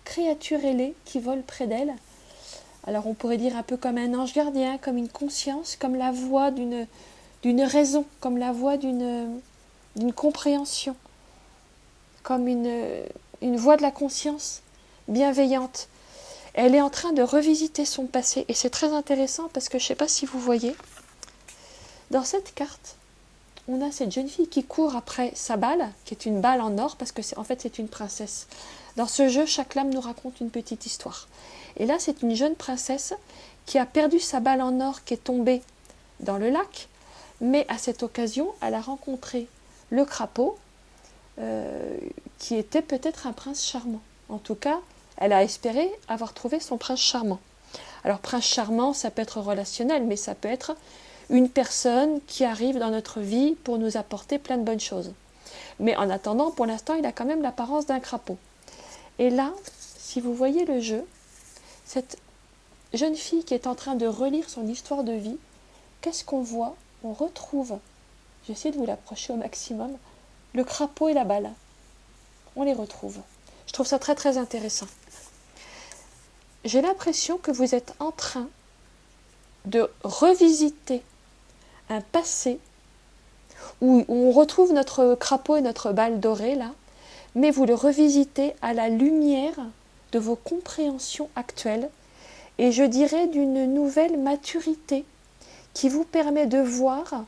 créature ailée qui vole près d'elle. Alors on pourrait dire un peu comme un ange gardien, comme une conscience, comme la voix d'une raison, comme la voix d'une compréhension, comme une voix de la conscience bienveillante. Elle est en train de revisiter son passé et c'est très intéressant parce que je ne sais pas si vous voyez, dans cette carte, on a cette jeune fille qui court après sa balle, qui est une balle en or, parce que en fait c'est une princesse. Dans ce jeu, chaque lame nous raconte une petite histoire. Et là, c'est une jeune princesse qui a perdu sa balle en or qui est tombée dans le lac, mais à cette occasion, elle a rencontré le crapaud, qui était peut-être un prince charmant. En tout cas, elle a espéré avoir trouvé son prince charmant. Alors, prince charmant, ça peut être relationnel, mais ça peut être une personne qui arrive dans notre vie pour nous apporter plein de bonnes choses. Mais en attendant, pour l'instant, il a quand même l'apparence d'un crapaud. Et là, si vous voyez le jeu, cette jeune fille qui est en train de relire son histoire de vie, qu'est-ce qu'on voit? On retrouve, j'essaie de vous l'approcher au maximum, le crapaud et la balle. On les retrouve. Je trouve ça très très intéressant. J'ai l'impression que vous êtes en train de revisiter un passé où on retrouve notre crapaud et notre balle dorée là, mais vous le revisitez à la lumière de vos compréhensions actuelles et je dirais d'une nouvelle maturité qui vous permet de voir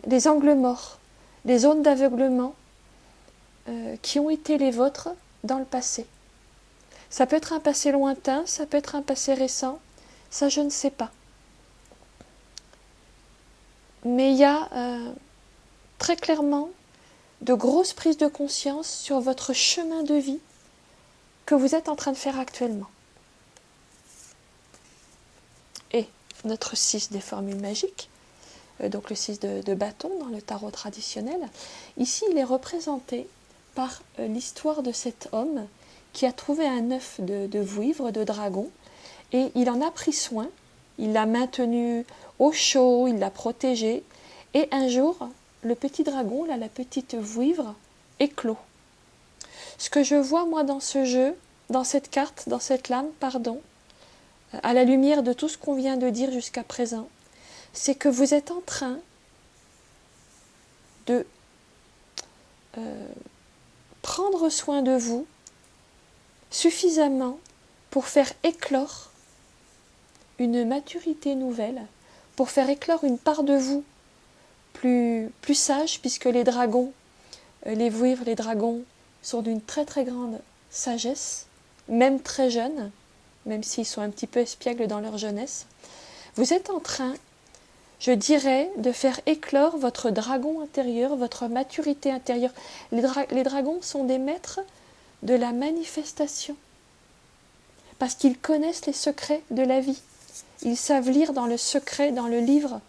les angles morts, les zones d'aveuglement qui ont été les vôtres dans le passé. Ça peut être un passé lointain, ça peut être un passé récent, ça je ne sais pas. Mais il y a très clairement de grosses prises de conscience sur votre chemin de vie que vous êtes en train de faire actuellement. Et notre 6 des formules magiques, donc le 6 de bâton dans le tarot traditionnel, ici il est représenté par l'histoire de cet homme qui a trouvé un œuf de vouivre, de dragon, et il en a pris soin, il l'a maintenu au chaud, il l'a protégé, et un jour, le petit dragon, là, la petite vouivre, éclot. Ce que je vois, moi, dans ce jeu, dans cette carte, dans cette lame, pardon, à la lumière de tout ce qu'on vient de dire jusqu'à présent, c'est que vous êtes en train de prendre soin de vous suffisamment pour faire éclore une maturité nouvelle, pour faire éclore une part de vous plus sage, puisque les dragons, les vouivres, les dragons sont d'une très très grande sagesse, même très jeunes, même s'ils sont un petit peu espiègles dans leur jeunesse. Vous êtes en train, je dirais, de faire éclore votre dragon intérieur, votre maturité intérieure. Les dragons sont des maîtres de la manifestation, parce qu'ils connaissent les secrets de la vie. Ils savent lire dans le secret, dans le livre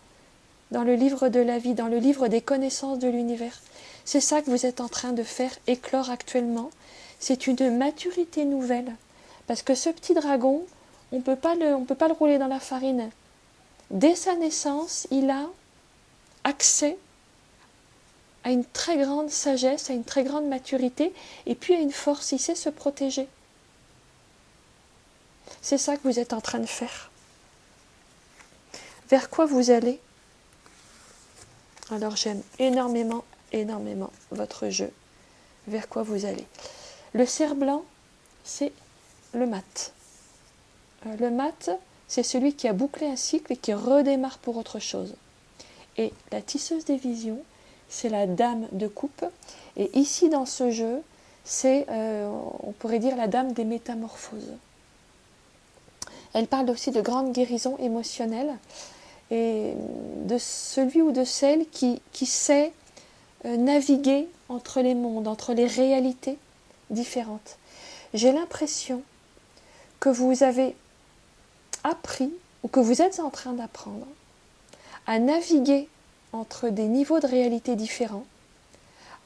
de la vie, dans le livre des connaissances de l'univers. C'est ça que vous êtes en train de faire éclore actuellement. C'est une maturité nouvelle. Parce que ce petit dragon, on ne peut pas le rouler dans la farine. Dès sa naissance, il a accès à une très grande sagesse, à une très grande maturité, et puis à une force. Il sait se protéger. C'est ça que vous êtes en train de faire. Vers quoi vous allez ? Alors j'aime énormément, énormément votre jeu. Vers quoi vous allez ? Le cerf blanc, c'est le mat. Le mat, c'est celui qui a bouclé un cycle et qui redémarre pour autre chose. Et la tisseuse des visions, c'est la dame de coupe. Et ici, dans ce jeu, c'est, on pourrait dire, la dame des métamorphoses. Elle parle aussi de grande guérison émotionnelle et de celui ou de celle qui sait naviguer entre les mondes, entre les réalités différentes. J'ai l'impression que vous avez appris ou que vous êtes en train d'apprendre à naviguer entre des niveaux de réalité différents,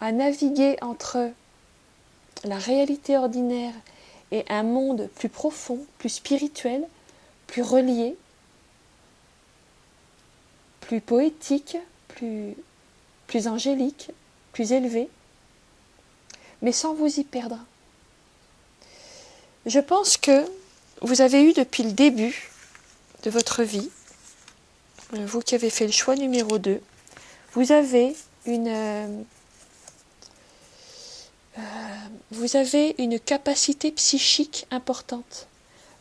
à naviguer entre la réalité ordinaire et un monde plus profond, plus spirituel, plus relié, plus poétique, plus angélique, plus élevé, mais sans vous y perdre. Je pense que vous avez eu depuis le début de votre vie, vous qui avez fait le choix numéro 2, vous avez une capacité psychique importante.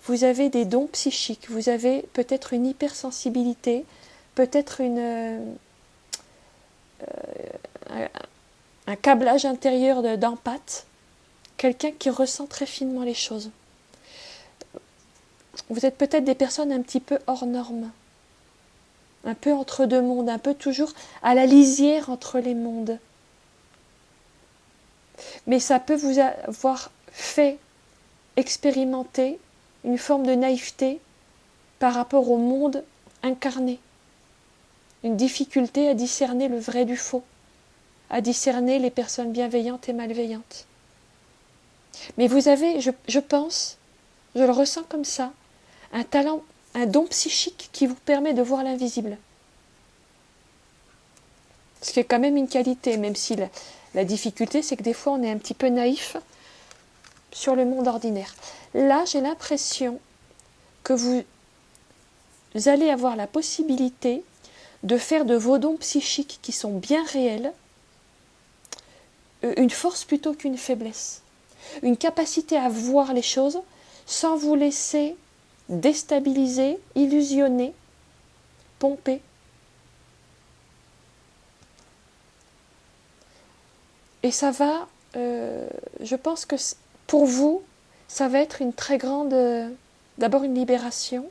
Vous avez des dons psychiques, vous avez peut-être une hypersensibilité, peut-être un câblage intérieur d'empathe, quelqu'un qui ressent très finement les choses. Vous êtes peut-être des personnes un petit peu hors normes, un peu entre deux mondes, un peu toujours à la lisière entre les mondes. Mais ça peut vous avoir fait expérimenter une forme de naïveté par rapport au monde incarné. Une difficulté à discerner le vrai du faux, à discerner les personnes bienveillantes et malveillantes. Mais vous avez, je pense, je le ressens comme ça, un talent, un don psychique qui vous permet de voir l'invisible. Ce qui est quand même une qualité, même si la difficulté, c'est que des fois on est un petit peu naïf sur le monde ordinaire. Là, j'ai l'impression que vous allez avoir la possibilité de faire de vos dons psychiques qui sont bien réels une force plutôt qu'une faiblesse. Une capacité à voir les choses sans vous laisser déstabiliser, illusionner, pomper. Et ça va, je pense que pour vous, ça va être une très grande, d'abord une libération,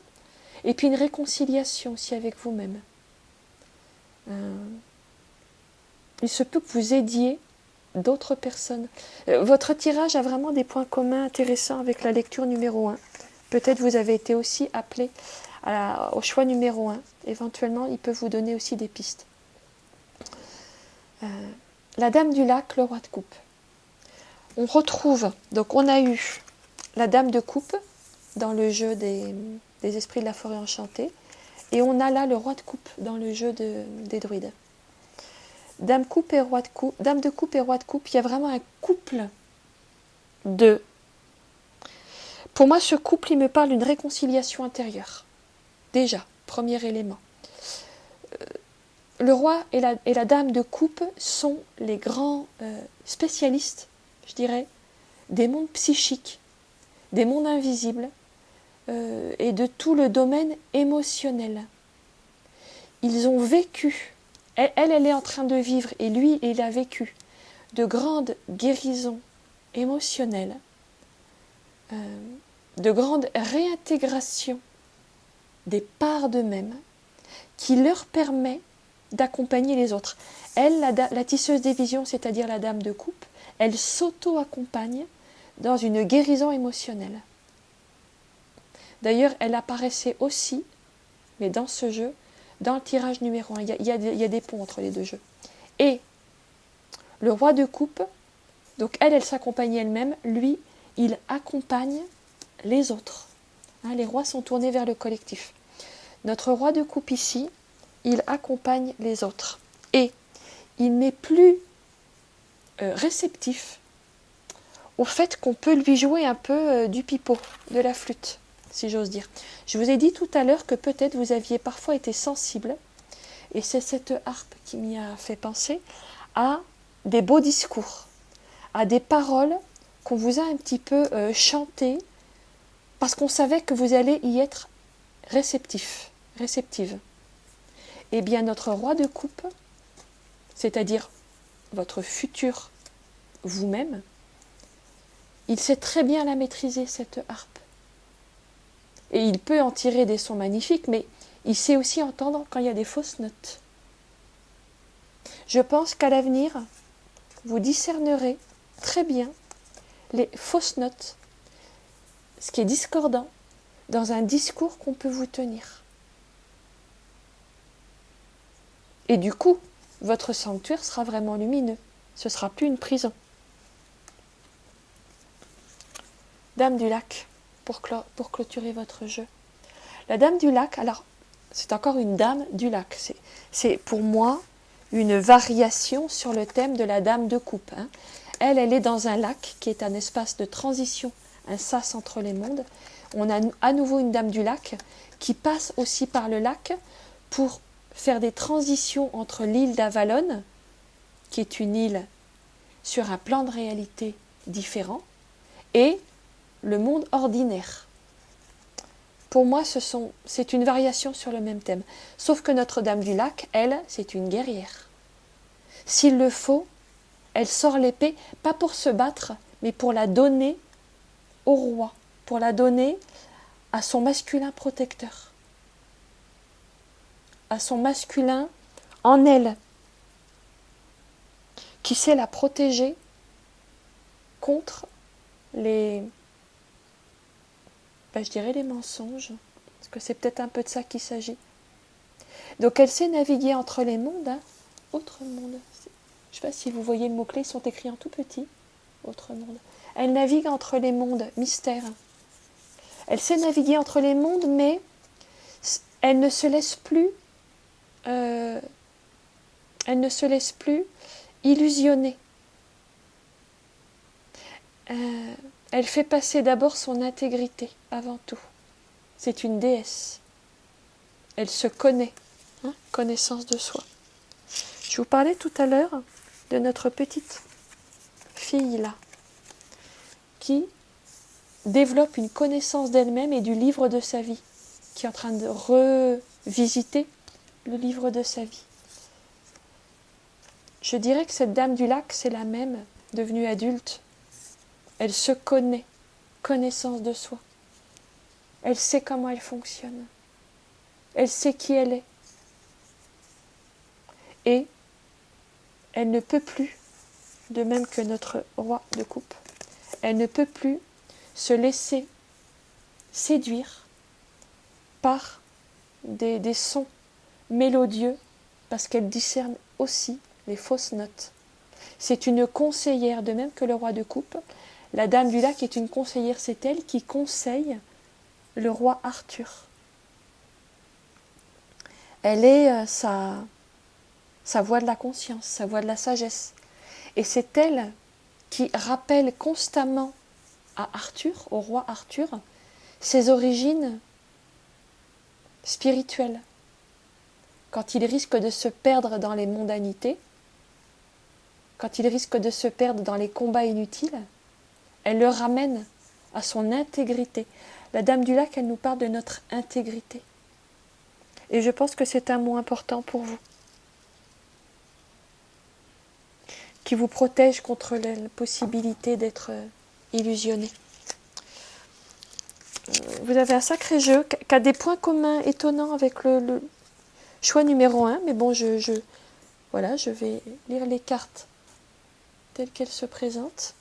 et puis une réconciliation aussi avec vous-même. Il se peut que vous aidiez d'autres personnes. Votre tirage a vraiment des points communs intéressants avec la lecture numéro 1. Peut-être vous avez été aussi appelé au choix numéro 1. Éventuellement, il peut vous donner aussi des pistes. La Dame du Lac, le Roi de Coupe. On retrouve, donc on a eu la Dame de Coupe dans le jeu des Esprits de la Forêt Enchantée, et on a là le Roi de Coupe dans le jeu des druides. Dame de Coupe et Roi de Coupe, il y a vraiment un couple de... Pour moi, ce couple, il me parle d'une réconciliation intérieure. Déjà, premier élément. Le roi et la dame de coupe sont les grands spécialistes, je dirais, des mondes psychiques. des mondes invisibles et de tout le domaine émotionnel. Ils ont vécu, elle est en train de vivre, et lui, il a vécu de grandes guérisons émotionnelles, de grandes réintégrations des parts d'eux-mêmes qui leur permet d'accompagner les autres. Elle, la tisseuse des visions, c'est-à-dire la dame de coupe, elle s'auto-accompagne dans une guérison émotionnelle. D'ailleurs, elle apparaissait aussi, mais dans ce jeu, dans le tirage numéro 1. Il y a des ponts entre les deux jeux. Et le roi de coupe, donc elle s'accompagne elle-même, lui, il accompagne les autres. Hein, les rois sont tournés vers le collectif. Notre roi de coupe ici, il accompagne les autres. Et il n'est plus réceptif au fait qu'on peut lui jouer un peu du pipeau, de la flûte, si j'ose dire. Je vous ai dit tout à l'heure que peut-être vous aviez parfois été sensible, et c'est cette harpe qui m'y a fait penser, à des beaux discours, à des paroles qu'on vous a un petit peu chantées, parce qu'on savait que vous allez y être réceptive. Eh bien, notre roi de coupe, c'est-à-dire votre futur vous-même, il sait très bien la maîtriser, cette harpe. Et il peut en tirer des sons magnifiques, mais il sait aussi entendre quand il y a des fausses notes. Je pense qu'à l'avenir, vous discernerez très bien les fausses notes, ce qui est discordant, dans un discours qu'on peut vous tenir. Et du coup, votre sanctuaire sera vraiment lumineux. Ce ne sera plus une prison. Dame du lac, pour clôturer votre jeu. La dame du lac, alors, c'est encore une dame du lac. C'est pour moi une variation sur le thème de la dame de coupe. Hein. Elle est dans un lac qui est un espace de transition, un sas entre les mondes. On a à nouveau une dame du lac qui passe aussi par le lac pour faire des transitions entre l'île d'Avalon, qui est une île sur un plan de réalité différent, et le monde ordinaire. Pour moi, c'est une variation sur le même thème. Sauf que Notre-Dame du Lac, elle, c'est une guerrière. S'il le faut, elle sort l'épée, pas pour se battre, mais pour la donner au roi, pour la donner à son masculin protecteur, à son masculin en elle, qui sait la protéger contre les mensonges, parce que c'est peut-être un peu de ça qu'il s'agit. Donc elle sait naviguer entre les mondes, hein, autre monde. Je ne sais pas si vous voyez le mot-clé, ils sont écrits en tout petit, autre monde. Elle navigue entre les mondes, mystère. Elle sait naviguer entre les mondes, mais elle ne se laisse plus, illusionner. Elle fait passer d'abord son intégrité avant tout. C'est une déesse. Elle se connaît, hein, connaissance de soi. Je vous parlais tout à l'heure de notre petite fille là, qui développe une connaissance d'elle-même et du livre de sa vie, qui est en train de revisiter le livre de sa vie. Je dirais que cette dame du lac, c'est la même, devenue adulte. Elle se connaît, connaissance de soi. Elle sait comment elle fonctionne. Elle sait qui elle est. Et elle ne peut plus, de même que notre roi de coupe, elle ne peut plus se laisser séduire par des sons mélodieux, parce qu'elle discerne aussi les fausses notes. C'est une conseillère, de même que le roi de coupe. La dame du lac est une conseillère, c'est elle qui conseille le roi Arthur. Elle est sa voix de la conscience, sa voix de la sagesse. Et c'est elle qui rappelle constamment à Arthur, au roi Arthur, ses origines spirituelles. Quand il risque de se perdre dans les mondanités, quand il risque de se perdre dans les combats inutiles, elle le ramène à son intégrité. La Dame du Lac, elle nous parle de notre intégrité. Et je pense que c'est un mot important pour vous, qui vous protège contre la possibilité d'être illusionné. Vous avez un sacré jeu qui a des points communs étonnants avec le choix numéro 1, mais bon, voilà, je vais lire les cartes telles qu'elles se présentent.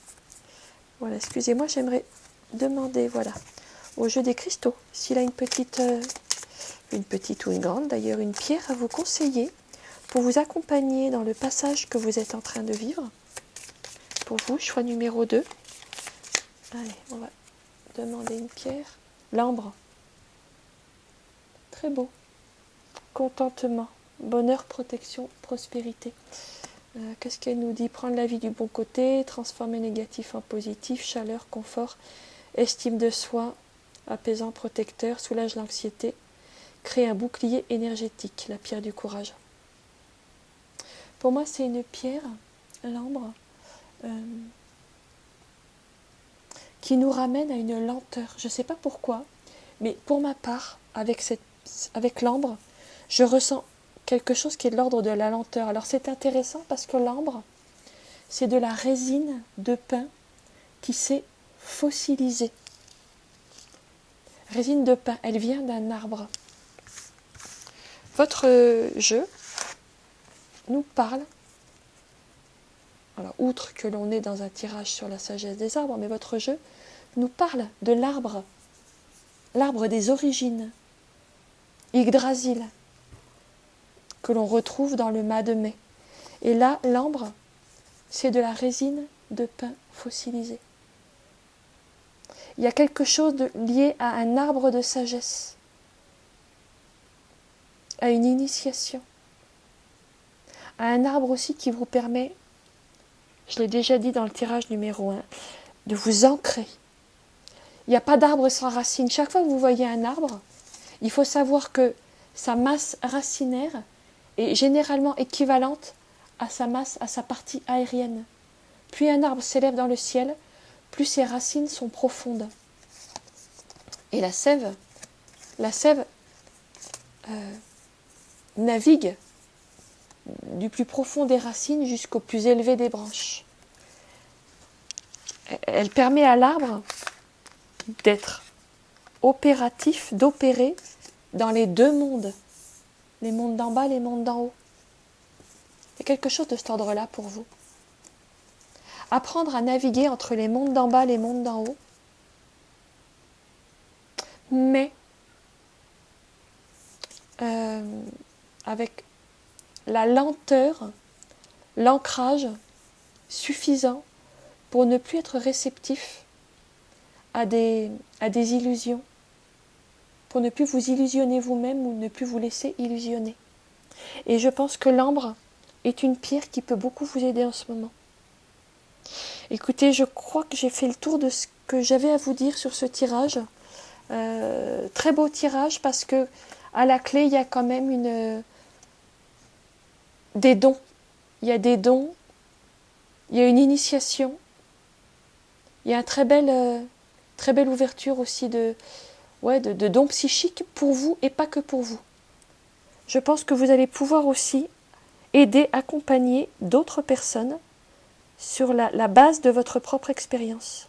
Voilà, excusez-moi, j'aimerais demander, voilà, au jeu des cristaux, s'il a une petite ou une grande, d'ailleurs, une pierre à vous conseiller pour vous accompagner dans le passage que vous êtes en train de vivre. Pour vous, choix numéro 2. Allez, on va demander une pierre. L'ambre. Très beau. Contentement, bonheur, protection, prospérité. Qu'est-ce qu'elle nous dit? Prendre la vie du bon côté, transformer négatif en positif, chaleur, confort, estime de soi, apaisant, protecteur, soulage l'anxiété, créer un bouclier énergétique, la pierre du courage. Pour moi, c'est une pierre, l'ambre, qui nous ramène à une lenteur. Je ne sais pas pourquoi, mais pour ma part, avec l'ambre, je ressens quelque chose qui est de l'ordre de la lenteur. Alors c'est intéressant parce que l'ambre, c'est de la résine de pin qui s'est fossilisée. Résine de pin, elle vient d'un arbre. Votre jeu nous parle, alors outre que l'on est dans un tirage sur la sagesse des arbres, mais votre jeu nous parle de l'arbre, l'arbre des origines, Yggdrasil, que l'on retrouve dans le mas de mai. Et là, l'ambre, c'est de la résine de pin fossilisée. Il y a quelque chose lié à un arbre de sagesse, à une initiation, à un arbre aussi qui vous permet, je l'ai déjà dit dans le tirage numéro 1, de vous ancrer. Il n'y a pas d'arbre sans racines. Chaque fois que vous voyez un arbre, il faut savoir que sa masse racinaire est généralement équivalente à sa masse, à sa partie aérienne. Plus un arbre s'élève dans le ciel, plus ses racines sont profondes. Et la sève navigue du plus profond des racines jusqu'au plus élevé des branches. Elle permet à l'arbre d'être opératif, d'opérer dans les deux mondes, les mondes d'en bas, les mondes d'en haut. Il y a quelque chose de cet ordre-là pour vous. Apprendre à naviguer entre les mondes d'en bas, les mondes d'en haut, mais avec la lenteur, l'ancrage suffisant pour ne plus être réceptif à des illusions, pour ne plus vous illusionner vous-même ou ne plus vous laisser illusionner. Et je pense que l'ambre est une pierre qui peut beaucoup vous aider en ce moment. Écoutez, je crois que j'ai fait le tour de ce que j'avais à vous dire sur ce tirage. Très beau tirage parce que à la clé, il y a quand même des dons. Il y a des dons, il y a une initiation, il y a une très belle ouverture aussi de dons psychiques pour vous et pas que pour vous. Je pense que vous allez pouvoir aussi aider, accompagner d'autres personnes sur la base de votre propre expérience.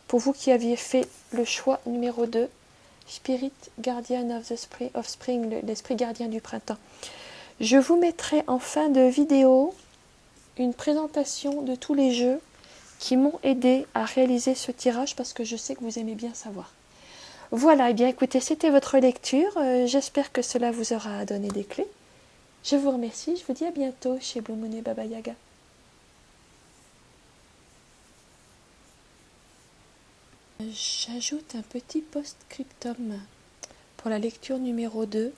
Pour vous qui aviez fait le choix numéro 2, Spirit Guardian of Spring, l'esprit gardien du printemps. Je vous mettrai en fin de vidéo une présentation de tous les jeux qui m'ont aidé à réaliser ce tirage parce que je sais que vous aimez bien savoir. Voilà, et bien écoutez, c'était votre lecture. J'espère que cela vous aura donné des clés. Je vous remercie, je vous dis à bientôt chez Blue Moon et Baba Yaga. J'ajoute un petit post-scriptum pour la lecture numéro 2,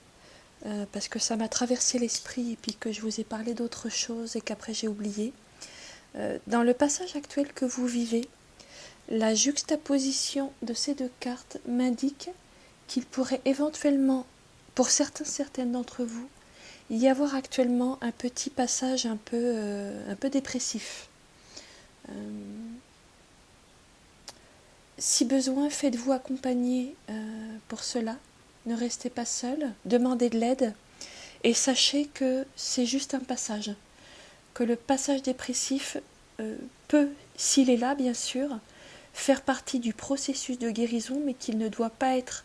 parce que ça m'a traversé l'esprit et puis que je vous ai parlé d'autre chose et qu'après j'ai oublié. Dans le passage actuel que vous vivez, la juxtaposition de ces deux cartes m'indique qu'il pourrait éventuellement, pour certaines d'entre vous, y avoir actuellement un petit passage un peu dépressif. Si besoin, faites-vous accompagner pour cela. Ne restez pas seul, demandez de l'aide et sachez que c'est juste un passage. Que le passage dépressif peut, s'il est là bien sûr, faire partie du processus de guérison, mais qu'il ne doit pas être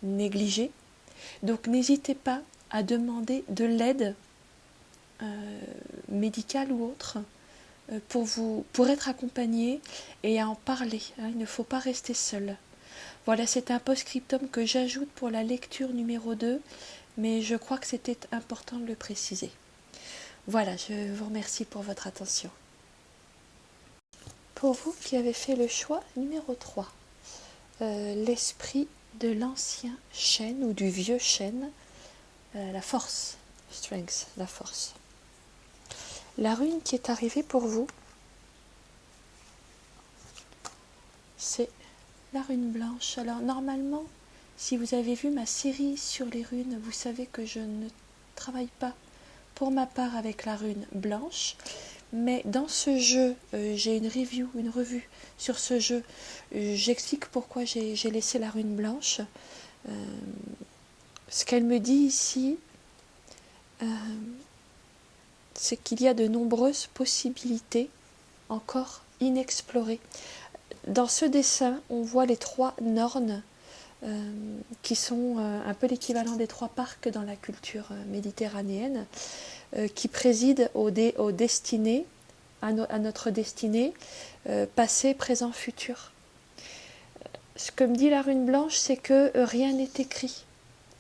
négligé. Donc n'hésitez pas à demander de l'aide médicale ou autre pour être accompagné et à en parler. Il ne faut pas rester seul. Voilà, c'est un post-scriptum que j'ajoute pour la lecture numéro 2, mais je crois que c'était important de le préciser. Voilà, je vous remercie pour votre attention. Pour vous qui avez fait le choix numéro 3, l'esprit de l'ancien chêne ou du vieux chêne, la force, strength, la force. La rune qui est arrivée pour vous, c'est la rune blanche. Alors normalement, si vous avez vu ma série sur les runes, vous savez que je ne travaille pas pour ma part avec la rune blanche. Mais dans ce jeu, j'ai une revue sur ce jeu. J'explique pourquoi j'ai laissé la rune blanche. Ce qu'elle me dit ici, c'est qu'il y a de nombreuses possibilités encore inexplorées. Dans ce dessin, on voit les 3 nornes qui sont un peu l'équivalent des 3 parcs dans la culture méditerranéenne, qui président aux destinées, à notre destinée, passé, présent, futur. Ce que me dit la rune blanche, c'est que rien n'est écrit.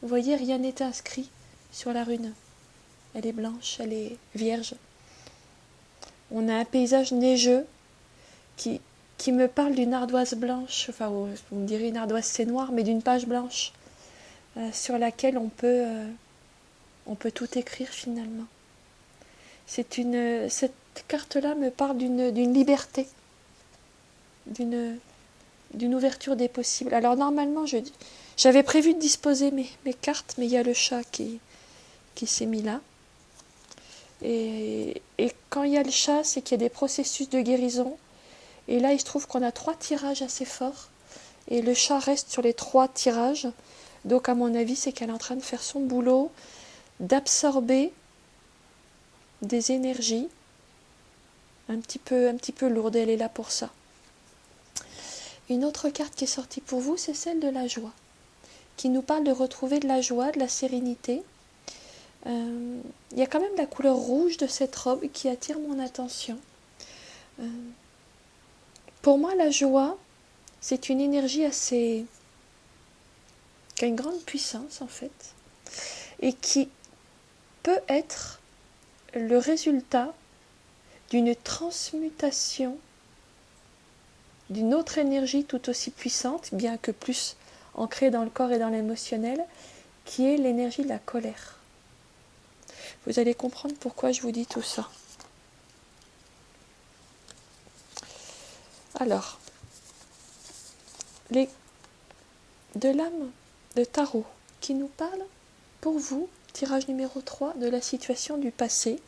Vous voyez, rien n'est inscrit sur la rune. Elle est blanche, elle est vierge. On a un paysage neigeux qui me parle d'une ardoise blanche, enfin on dirait une ardoise c'est noir, mais d'une page blanche sur laquelle on peut tout écrire finalement. Cette carte-là me parle d'une liberté, d'une ouverture des possibles. Alors normalement, j'avais prévu de disposer mes cartes, mais il y a le chat qui s'est mis là. Et quand il y a le chat, c'est qu'il y a des processus de guérison. Et là, il se trouve qu'on a 3 tirages assez forts. Et le chat reste sur les 3 tirages. Donc, à mon avis, c'est qu'elle est en train de faire son boulot, d'absorber des énergies un petit peu lourdes. Elle est là pour ça. Une autre carte qui est sortie pour vous, c'est celle de la joie, qui nous parle de retrouver de la joie, de la sérénité. Il y a quand même la couleur rouge de cette robe qui attire mon attention. Pour moi, la joie, c'est une énergie qui a une grande puissance en fait, et qui peut être le résultat d'une transmutation d'une autre énergie tout aussi puissante, bien que plus ancrée dans le corps et dans l'émotionnel, qui est l'énergie de la colère. Vous allez comprendre pourquoi je vous dis tout ça. Alors, les 2 lames de tarot qui nous parlent, pour vous, tirage numéro 3, de la situation du passé,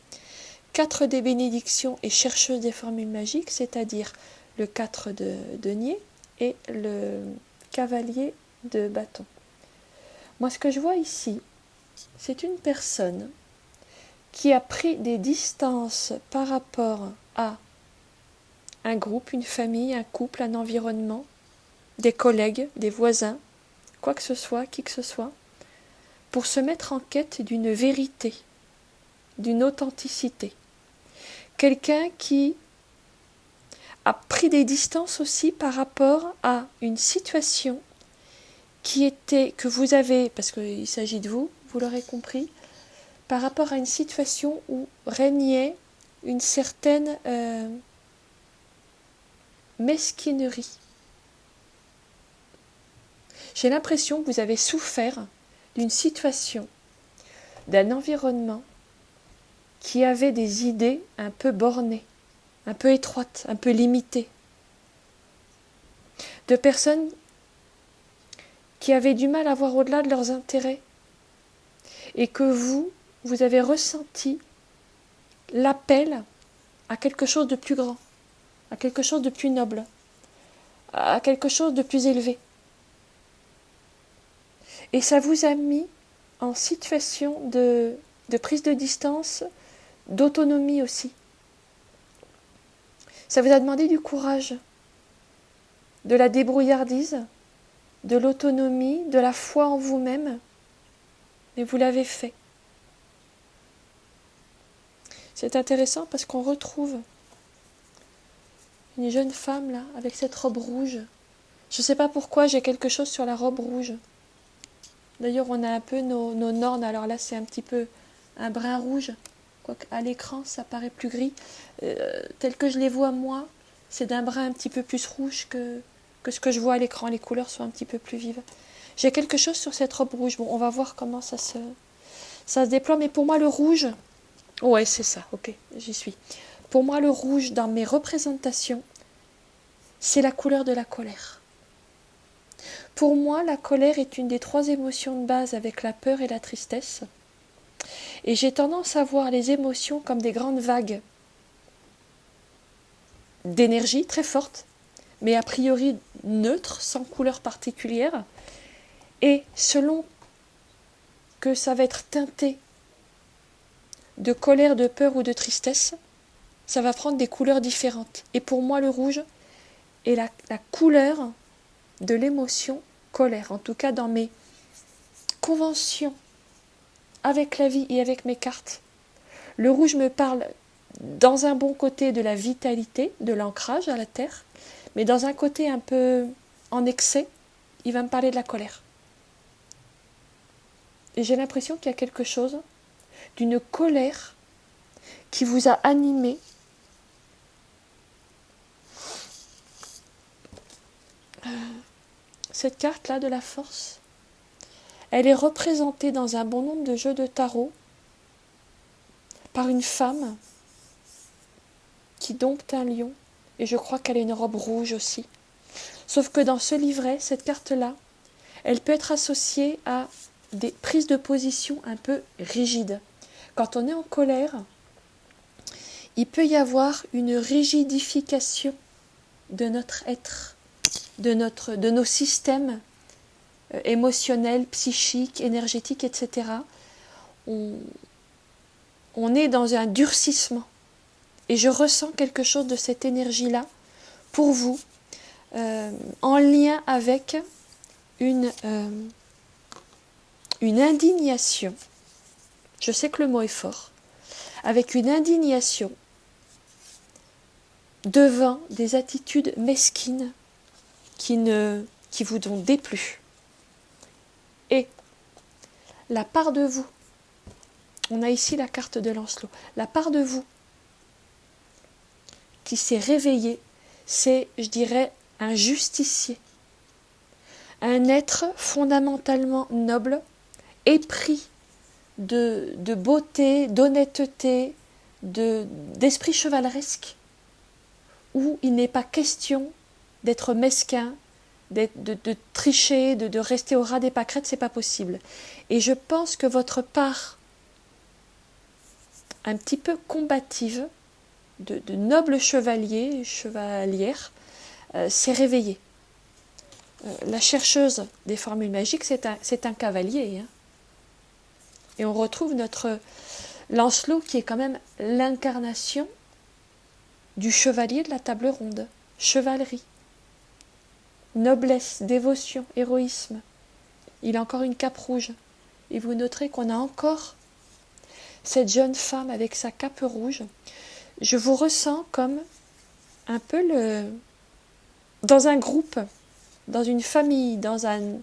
4 des bénédictions et chercheuse des formules magiques, c'est-à-dire le 4 de denier et le cavalier de bâton. Moi, ce que je vois ici, c'est une personne qui a pris des distances par rapport à un groupe, une famille, un couple, un environnement, des collègues, des voisins, quoi que ce soit, qui que ce soit, pour se mettre en quête d'une vérité, d'une authenticité. Quelqu'un qui a pris des distances aussi par rapport à une situation que vous avez, parce qu'il s'agit de vous, vous l'aurez compris, par rapport à une situation où régnait une certaine mesquinerie. J'ai l'impression que vous avez souffert d'une situation, d'un environnement qui avait des idées un peu bornées, un peu étroites, un peu limitées, de personnes qui avaient du mal à voir au-delà de leurs intérêts, et que vous avez ressenti l'appel à quelque chose de plus grand, à quelque chose de plus noble, à quelque chose de plus élevé. Et ça vous a mis en situation de prise de distance, d'autonomie aussi. Ça vous a demandé du courage, de la débrouillardise, de l'autonomie, de la foi en vous-même, mais vous l'avez fait. C'est intéressant parce qu'on retrouve une jeune femme là, avec cette robe rouge. Je ne sais pas pourquoi j'ai quelque chose sur la robe rouge. D'ailleurs, on a un peu nos nornes. Alors là, c'est un petit peu un brun rouge. Quoique à l'écran, ça paraît plus gris. Tel que je les vois moi, c'est d'un brun un petit peu plus rouge que ce que je vois à l'écran. Les couleurs sont un petit peu plus vives. J'ai quelque chose sur cette robe rouge. Bon, on va voir comment ça se déploie. Mais pour moi, le rouge... Ouais, c'est ça. Ok, j'y suis. Pour moi, le rouge, dans mes représentations, c'est la couleur de la colère. Pour moi, la colère est une des 3 émotions de base avec la peur et la tristesse. Et j'ai tendance à voir les émotions comme des grandes vagues d'énergie très fortes, mais a priori neutres, sans couleur particulière. Et selon que ça va être teinté de colère, de peur ou de tristesse, ça va prendre des couleurs différentes. Et pour moi, le rouge est la couleur de l'émotion colère. En tout cas, dans mes conventions avec la vie et avec mes cartes, le rouge me parle dans un bon côté de la vitalité, de l'ancrage à la terre, mais dans un côté un peu en excès, il va me parler de la colère. Et j'ai l'impression qu'il y a quelque chose d'une colère qui vous a animé. Cette carte-là de la force, elle est représentée dans un bon nombre de jeux de tarot par une femme qui dompte un lion, et je crois qu'elle a une robe rouge aussi. Sauf que dans ce livret, cette carte-là, elle peut être associée à des prises de position un peu rigides. Quand on est en colère, il peut y avoir une rigidification de notre être, de nos systèmes émotionnels, psychiques, énergétiques, etc. On est dans un durcissement. Et je ressens quelque chose de cette énergie-là pour vous, en lien avec une indignation. Je sais que le mot est fort. Avec une indignation devant des attitudes mesquines qui vous ont déplu. Et la part de vous, on a ici la carte de Lancelot, la part de vous qui s'est réveillée, c'est, je dirais, un justicier, un être fondamentalement noble, épris de beauté, d'honnêteté, d'esprit chevaleresque, où il n'est pas question d'être mesquin, de tricher, de rester au ras des pâquerettes, c'est pas possible. Et je pense que votre part un petit peu combative, de noble chevalier, chevalière, s'est réveillée. La chercheuse des formules magiques, c'est un cavalier. Hein. Et on retrouve notre Lancelot qui est quand même l'incarnation du chevalier de la table ronde. Chevalerie, noblesse, dévotion, héroïsme. Il a encore une cape rouge. Et vous noterez qu'on a encore cette jeune femme avec sa cape rouge. Je vous ressens comme un peu dans un groupe, dans une famille, dans un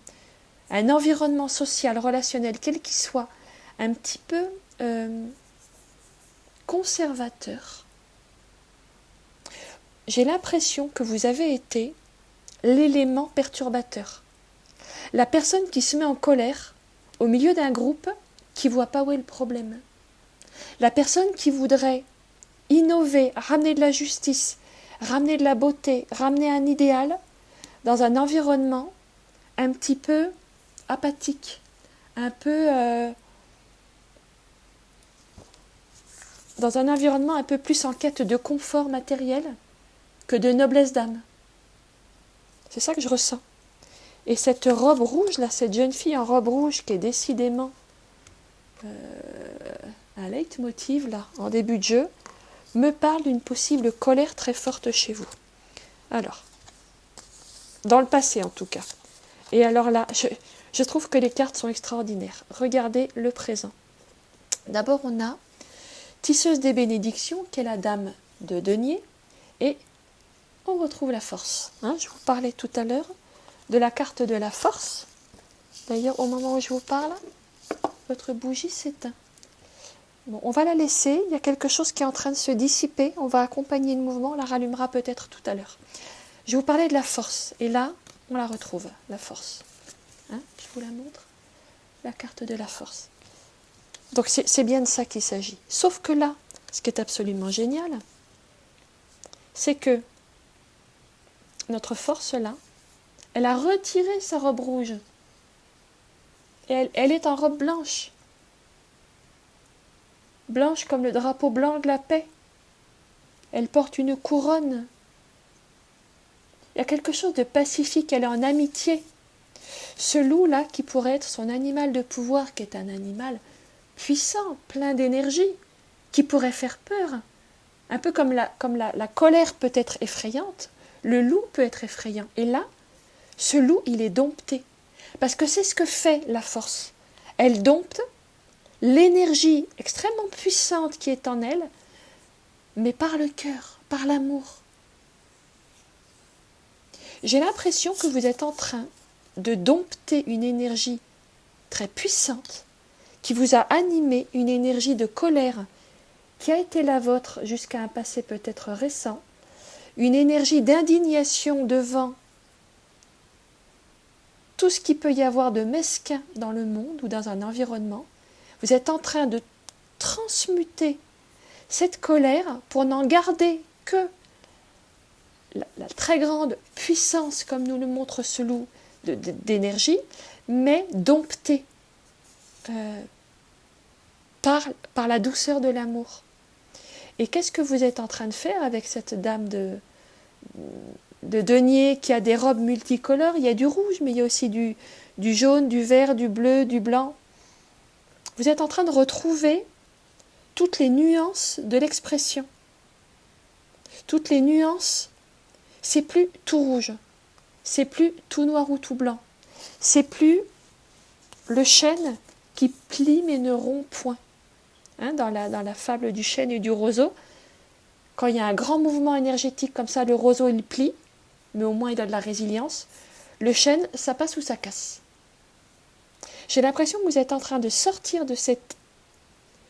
environnement social, relationnel, quel qu'il soit, un petit peu conservateur. J'ai l'impression que vous avez été l'élément perturbateur. La personne qui se met en colère au milieu d'un groupe qui ne voit pas où est le problème. La personne qui voudrait innover, ramener de la justice, ramener de la beauté, ramener un idéal dans un environnement un petit peu apathique, un peu dans un environnement un peu plus en quête de confort matériel que de noblesse d'âme. C'est ça que je ressens. Et cette robe rouge, là, cette jeune fille en robe rouge qui est décidément un leitmotiv, là, en début de jeu, me parle d'une possible colère très forte chez vous. Alors, dans le passé en tout cas. Et alors là, je trouve que les cartes sont extraordinaires. Regardez le présent. D'abord, on a Tisseuse des bénédictions, qui est la dame de denier, et on retrouve la force. Hein, je vous parlais tout à l'heure de la carte de la force. D'ailleurs, au moment où je vous parle, votre bougie s'éteint. Bon, on va la laisser, il y a quelque chose qui est en train de se dissiper, on va accompagner le mouvement, on la rallumera peut-être tout à l'heure. Je vous parlais de la force, et là, on la retrouve, la force. Hein, je vous la montre, la carte de la force. Donc c'est bien de ça qu'il s'agit. Sauf que là, ce qui est absolument génial, c'est que notre force là, elle a retiré sa robe rouge. Et elle est en robe blanche. Blanche comme le drapeau blanc de la paix. Elle porte une couronne. Il y a quelque chose de pacifique, elle est en amitié. Ce loup-là, qui pourrait être son animal de pouvoir, qui est un animal puissant, plein d'énergie, qui pourrait faire peur. Un peu comme la colère peut être effrayante, le loup peut être effrayant. Et là, ce loup, il est dompté. Parce que c'est ce que fait la force. Elle dompte l'énergie extrêmement puissante qui est en elle, mais par le cœur, par l'amour. J'ai l'impression que vous êtes en train de dompter une énergie très puissante qui vous a animé, une énergie de colère qui a été la vôtre jusqu'à un passé peut-être récent, une énergie d'indignation devant tout ce qu'il peut y avoir de mesquin dans le monde ou dans un environnement. Vous êtes en train de transmuter cette colère pour n'en garder que la très grande puissance, comme nous le montre ce loup, d'énergie, mais domptée par la douceur de l'amour. Et qu'est-ce que vous êtes en train de faire avec cette dame de denier qui a des robes multicolores? Il y a du rouge, mais il y a aussi du jaune, du vert, du bleu, du blanc. Vous êtes en train de retrouver toutes les nuances de l'expression. Toutes les nuances, c'est plus tout rouge, c'est plus tout noir ou tout blanc, c'est plus le chêne qui plie mais ne rompt point. Hein, dans la fable du chêne et du roseau, quand il y a un grand mouvement énergétique comme ça, le roseau il plie, mais au moins il a de la résilience. Le chêne, ça passe ou ça casse. J'ai l'impression que vous êtes en train de sortir de cette,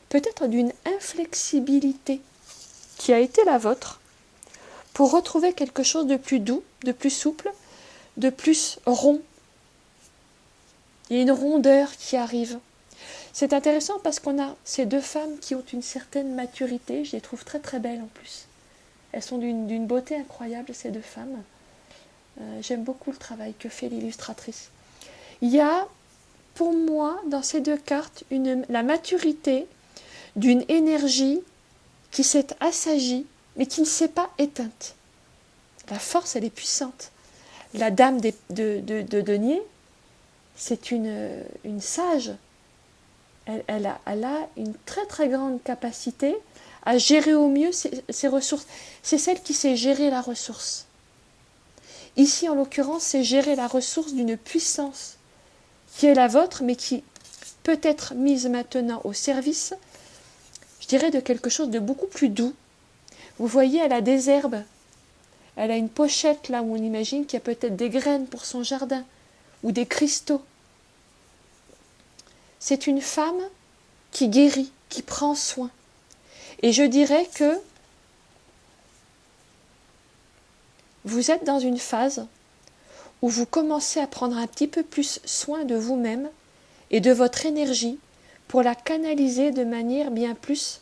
peut-être d'une inflexibilité qui a été la vôtre, pour retrouver quelque chose de plus doux, de plus souple, de plus rond. Il y a une rondeur qui arrive. C'est intéressant parce qu'on a ces deux femmes qui ont une certaine maturité. Je les trouve très très belles en plus. Elles sont d'une beauté incroyable, ces deux femmes. J'aime beaucoup le travail que fait l'illustratrice. Il y a, pour moi, dans ces deux cartes, la maturité d'une énergie qui s'est assagie, mais qui ne s'est pas éteinte. La force, elle est puissante. La dame de denier, c'est une sage. Elle a une très très grande capacité à gérer au mieux ses ressources. C'est celle qui sait gérer la ressource. Ici, en l'occurrence, c'est gérer la ressource d'une puissance qui est la vôtre, mais qui peut être mise maintenant au service, je dirais, de quelque chose de beaucoup plus doux. Vous voyez, elle a des herbes. Elle a une pochette là où on imagine qu'il y a peut-être des graines pour son jardin ou des cristaux. C'est une femme qui guérit, qui prend soin. Et je dirais que vous êtes dans une phase où vous commencez à prendre un petit peu plus soin de vous-même et de votre énergie pour la canaliser de manière bien plus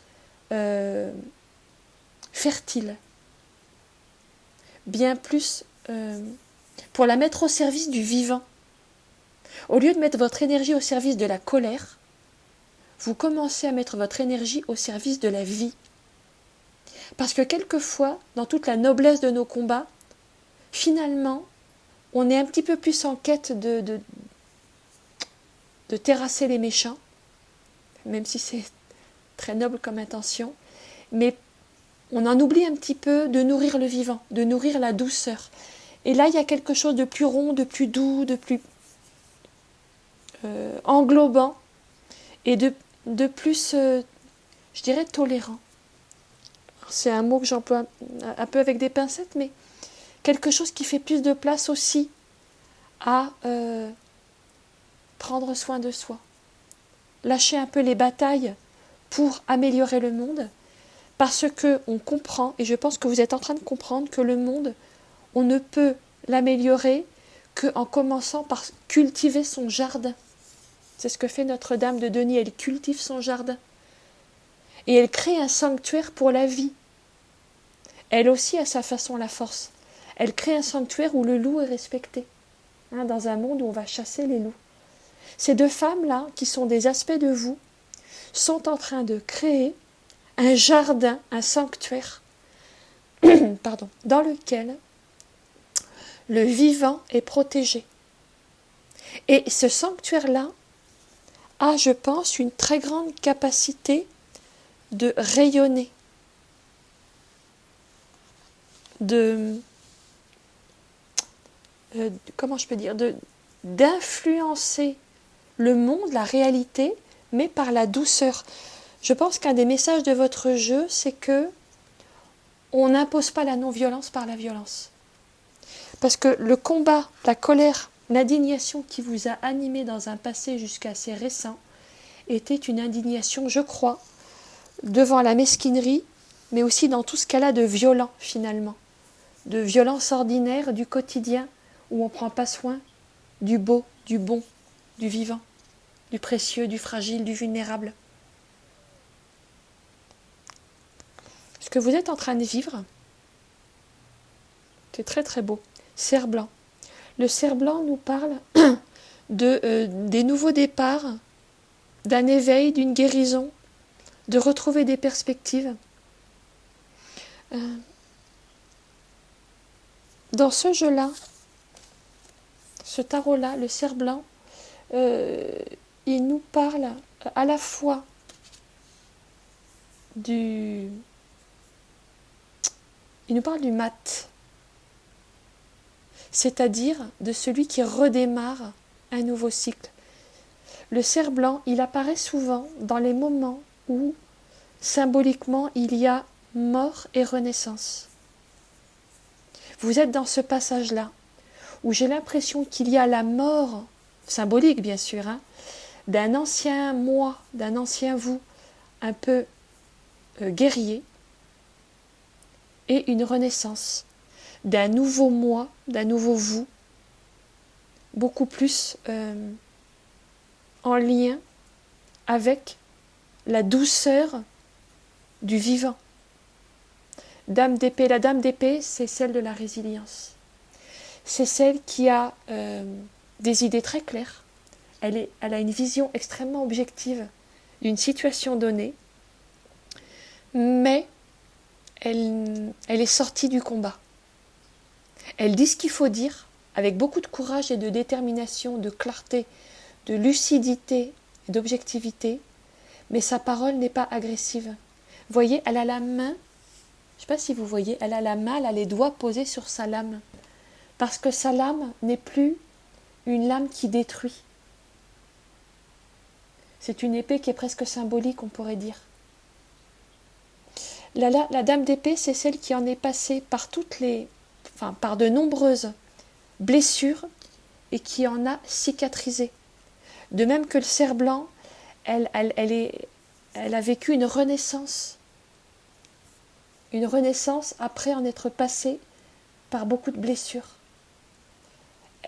fertile, bien plus pour la mettre au service du vivant. Au lieu de mettre votre énergie au service de la colère, vous commencez à mettre votre énergie au service de la vie. Parce que quelquefois, dans toute la noblesse de nos combats, finalement, on est un petit peu plus en quête de terrasser les méchants, même si c'est très noble comme intention, mais on en oublie un petit peu de nourrir le vivant, de nourrir la douceur. Et là, il y a quelque chose de plus rond, de plus doux, de plus englobant et de plus, je dirais, tolérant. C'est un mot que j'emploie un peu avec des pincettes, mais quelque chose qui fait plus de place aussi à prendre soin de soi. Lâcher un peu les batailles pour améliorer le monde, parce qu'on comprend, et je pense que vous êtes en train de comprendre, que le monde, on ne peut l'améliorer qu'en commençant par cultiver son jardin. C'est ce que fait Notre-Dame de Denis, elle cultive son jardin. Et elle crée un sanctuaire pour la vie. Elle aussi, à sa façon, la force. Elle crée un sanctuaire où le loup est respecté, dans un monde où on va chasser les loups. Ces deux femmes-là, qui sont des aspects de vous, sont en train de créer un jardin, un sanctuaire, pardon, dans lequel le vivant est protégé. Et ce sanctuaire-là a, je pense, une très grande capacité de rayonner, comment je peux dire, d'influencer le monde, la réalité, mais par la douceur. Je pense qu'un des messages de votre jeu, c'est que on n'impose pas la non-violence par la violence. Parce que le combat, la colère, l'indignation qui vous a animé dans un passé jusqu'à assez récent était une indignation, je crois, devant la mesquinerie, mais aussi dans tout ce qu'elle a de violent finalement, de violence ordinaire du quotidien où on ne prend pas soin du beau, du bon, du vivant, du précieux, du fragile, du vulnérable. Ce que vous êtes en train de vivre, c'est très très beau. Cerf blanc. Le cerf blanc nous parle des nouveaux départs, d'un éveil, d'une guérison, de retrouver des perspectives. Dans ce jeu-là, ce tarot-là, le cerf blanc, il nous parle à la fois il nous parle du mat, c'est-à-dire de celui qui redémarre un nouveau cycle. Le cerf blanc, il apparaît souvent dans les moments où, symboliquement, il y a mort et renaissance. Vous êtes dans ce passage-là, où j'ai l'impression qu'il y a la mort, symbolique bien sûr, d'un ancien moi, d'un ancien vous, un peu guerrier, et une renaissance d'un nouveau moi, d'un nouveau vous, beaucoup plus en lien avec la douceur du vivant. Dame d'épée, la dame d'épée, c'est celle de la résilience. C'est celle qui a des idées très claires. Elle a une vision extrêmement objective d'une situation donnée, mais elle est sortie du combat. Elle dit ce qu'il faut dire, avec beaucoup de courage et de détermination, de clarté, de lucidité et d'objectivité, mais sa parole n'est pas agressive. Vous voyez, elle a la main, je ne sais pas si vous voyez, elle a la main, elle a les doigts posés sur sa lame, parce que sa lame n'est plus une lame qui détruit. C'est une épée qui est presque symbolique, on pourrait dire. La dame d'épée, c'est celle qui en est passée par par de nombreuses blessures et qui en a cicatrisé. De même que le cerf blanc, elle a vécu une renaissance après en être passée par beaucoup de blessures.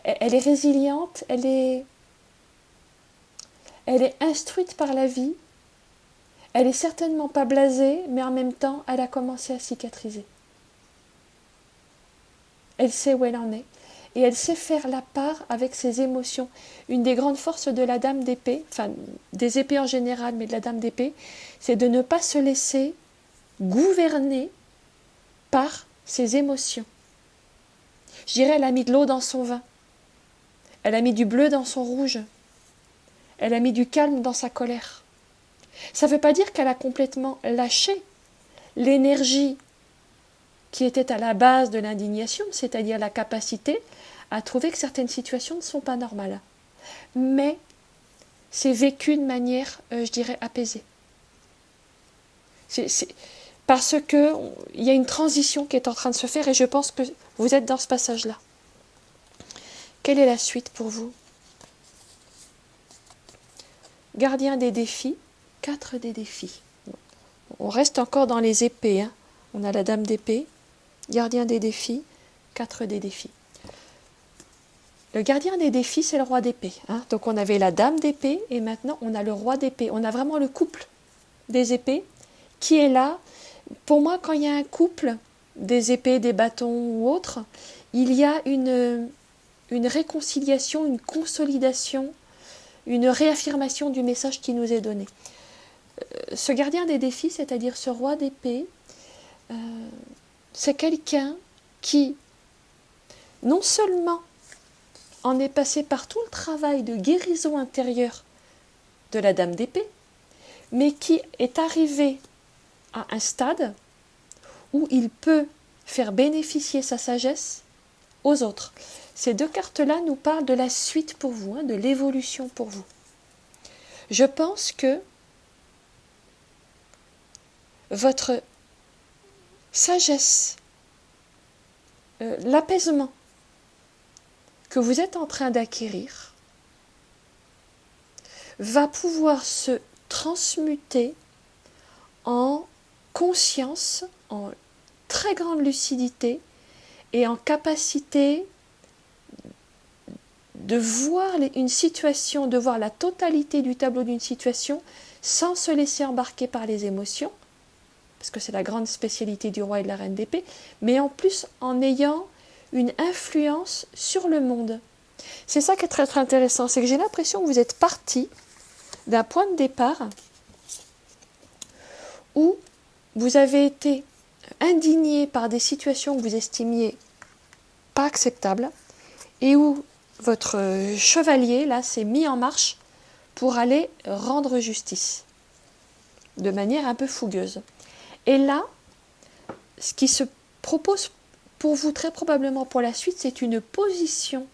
Elle est résiliente, elle est instruite par la vie, elle est certainement pas blasée, mais en même temps, elle a commencé à cicatriser. Elle sait où elle en est, et elle sait faire la part avec ses émotions. Une des grandes forces de la dame d'épée, enfin des épées en général, mais de la dame d'épée, c'est de ne pas se laisser gouverner par ses émotions. Je dirais, elle a mis de l'eau dans son vin. Elle a mis du bleu dans son rouge. Elle a mis du calme dans sa colère. Ça ne veut pas dire qu'elle a complètement lâché l'énergie qui était à la base de l'indignation, c'est-à-dire la capacité à trouver que certaines situations ne sont pas normales. Mais c'est vécu de manière, je dirais, apaisée. Parce qu'il y a une transition qui est en train de se faire et je pense que vous êtes dans ce passage-là. Quelle est la suite pour vous? Gardien des défis, 4 des défis. On reste encore dans les épées. Hein. On a la dame d'épée, gardien des défis, 4 des défis. Le gardien des défis, c'est le roi d'épée. Hein. Donc on avait la dame d'épée et maintenant on a le roi d'épée. On a vraiment le couple des épées qui est là. Pour moi, quand il y a un couple des épées, des bâtons ou autres, il y a une réconciliation, une consolidation, une réaffirmation du message qui nous est donné. Ce gardien des défis, c'est-à-dire ce roi d'épée, c'est quelqu'un qui, non seulement en est passé par tout le travail de guérison intérieure de la dame d'épée, mais qui est arrivé à un stade où il peut faire bénéficier sa sagesse aux autres. Ces 2 cartes-là nous parlent de la suite pour vous, hein, de l'évolution pour vous. Je pense que votre sagesse, l'apaisement que vous êtes en train d'acquérir va pouvoir se transmuter en conscience, en très grande lucidité et en capacité de voir une situation, de voir la totalité du tableau d'une situation sans se laisser embarquer par les émotions, parce que c'est la grande spécialité du roi et de la reine d'épée, mais en plus en ayant une influence sur le monde. C'est ça qui est très, très intéressant, c'est que j'ai l'impression que vous êtes parti d'un point de départ où vous avez été indigné par des situations que vous estimiez pas acceptables et où votre chevalier là s'est mis en marche pour aller rendre justice de manière un peu fougueuse. Et là, ce qui se propose pour vous très probablement pour la suite, c'est une position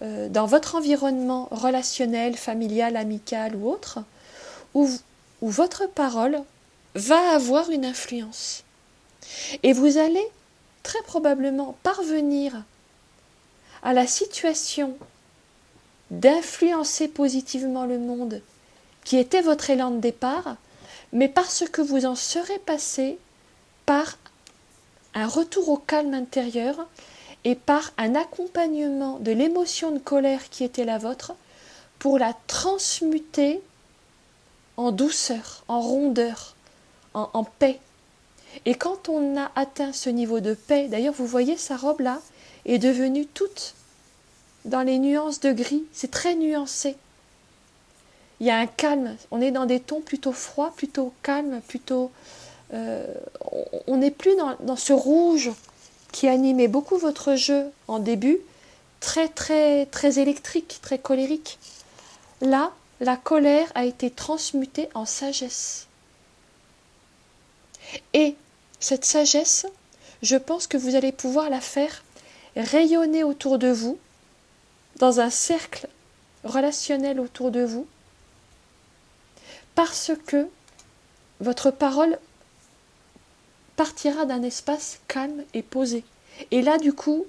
dans votre environnement relationnel, familial, amical ou autre, où votre parole va avoir une influence. Et vous allez très probablement parvenir à la situation d'influencer positivement le monde qui était votre élan de départ, mais parce que vous en serez passé par un retour au calme intérieur et par un accompagnement de l'émotion de colère qui était la vôtre pour la transmuter en douceur, en rondeur, en paix. Et quand on a atteint ce niveau de paix, d'ailleurs vous voyez sa robe là est devenue toute dans les nuances de gris, c'est très nuancé. Il y a un calme, on est dans des tons plutôt froids, plutôt calmes, plutôt... on n'est plus dans ce rouge qui animait beaucoup votre jeu en début, très très très électrique, très colérique. Là, la colère a été transmutée en sagesse. Et cette sagesse, je pense que vous allez pouvoir la faire rayonner autour de vous, dans un cercle relationnel autour de vous, parce que votre parole partira d'un espace calme et posé. Et là, du coup,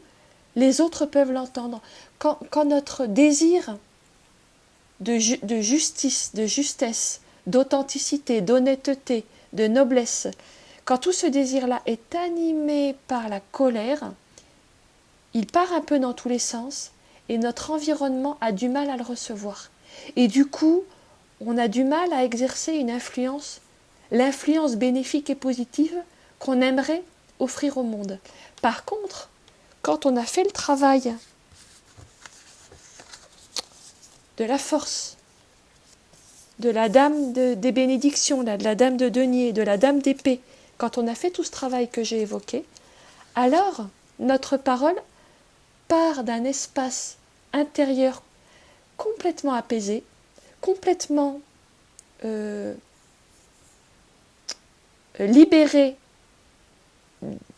les autres peuvent l'entendre. Quand notre désir de justice, de justesse, d'authenticité, d'honnêteté, de noblesse, quand tout ce désir-là est animé par la colère, il part un peu dans tous les sens et notre environnement a du mal à le recevoir. Et du coup, on a du mal à exercer une influence, l'influence bénéfique et positive qu'on aimerait offrir au monde. Par contre, quand on a fait le travail de la force, de la dame des bénédictions, de la dame de denier, de la dame d'épée, quand on a fait tout ce travail que j'ai évoqué, alors notre parole part d'un espace intérieur complètement apaisé, complètement libéré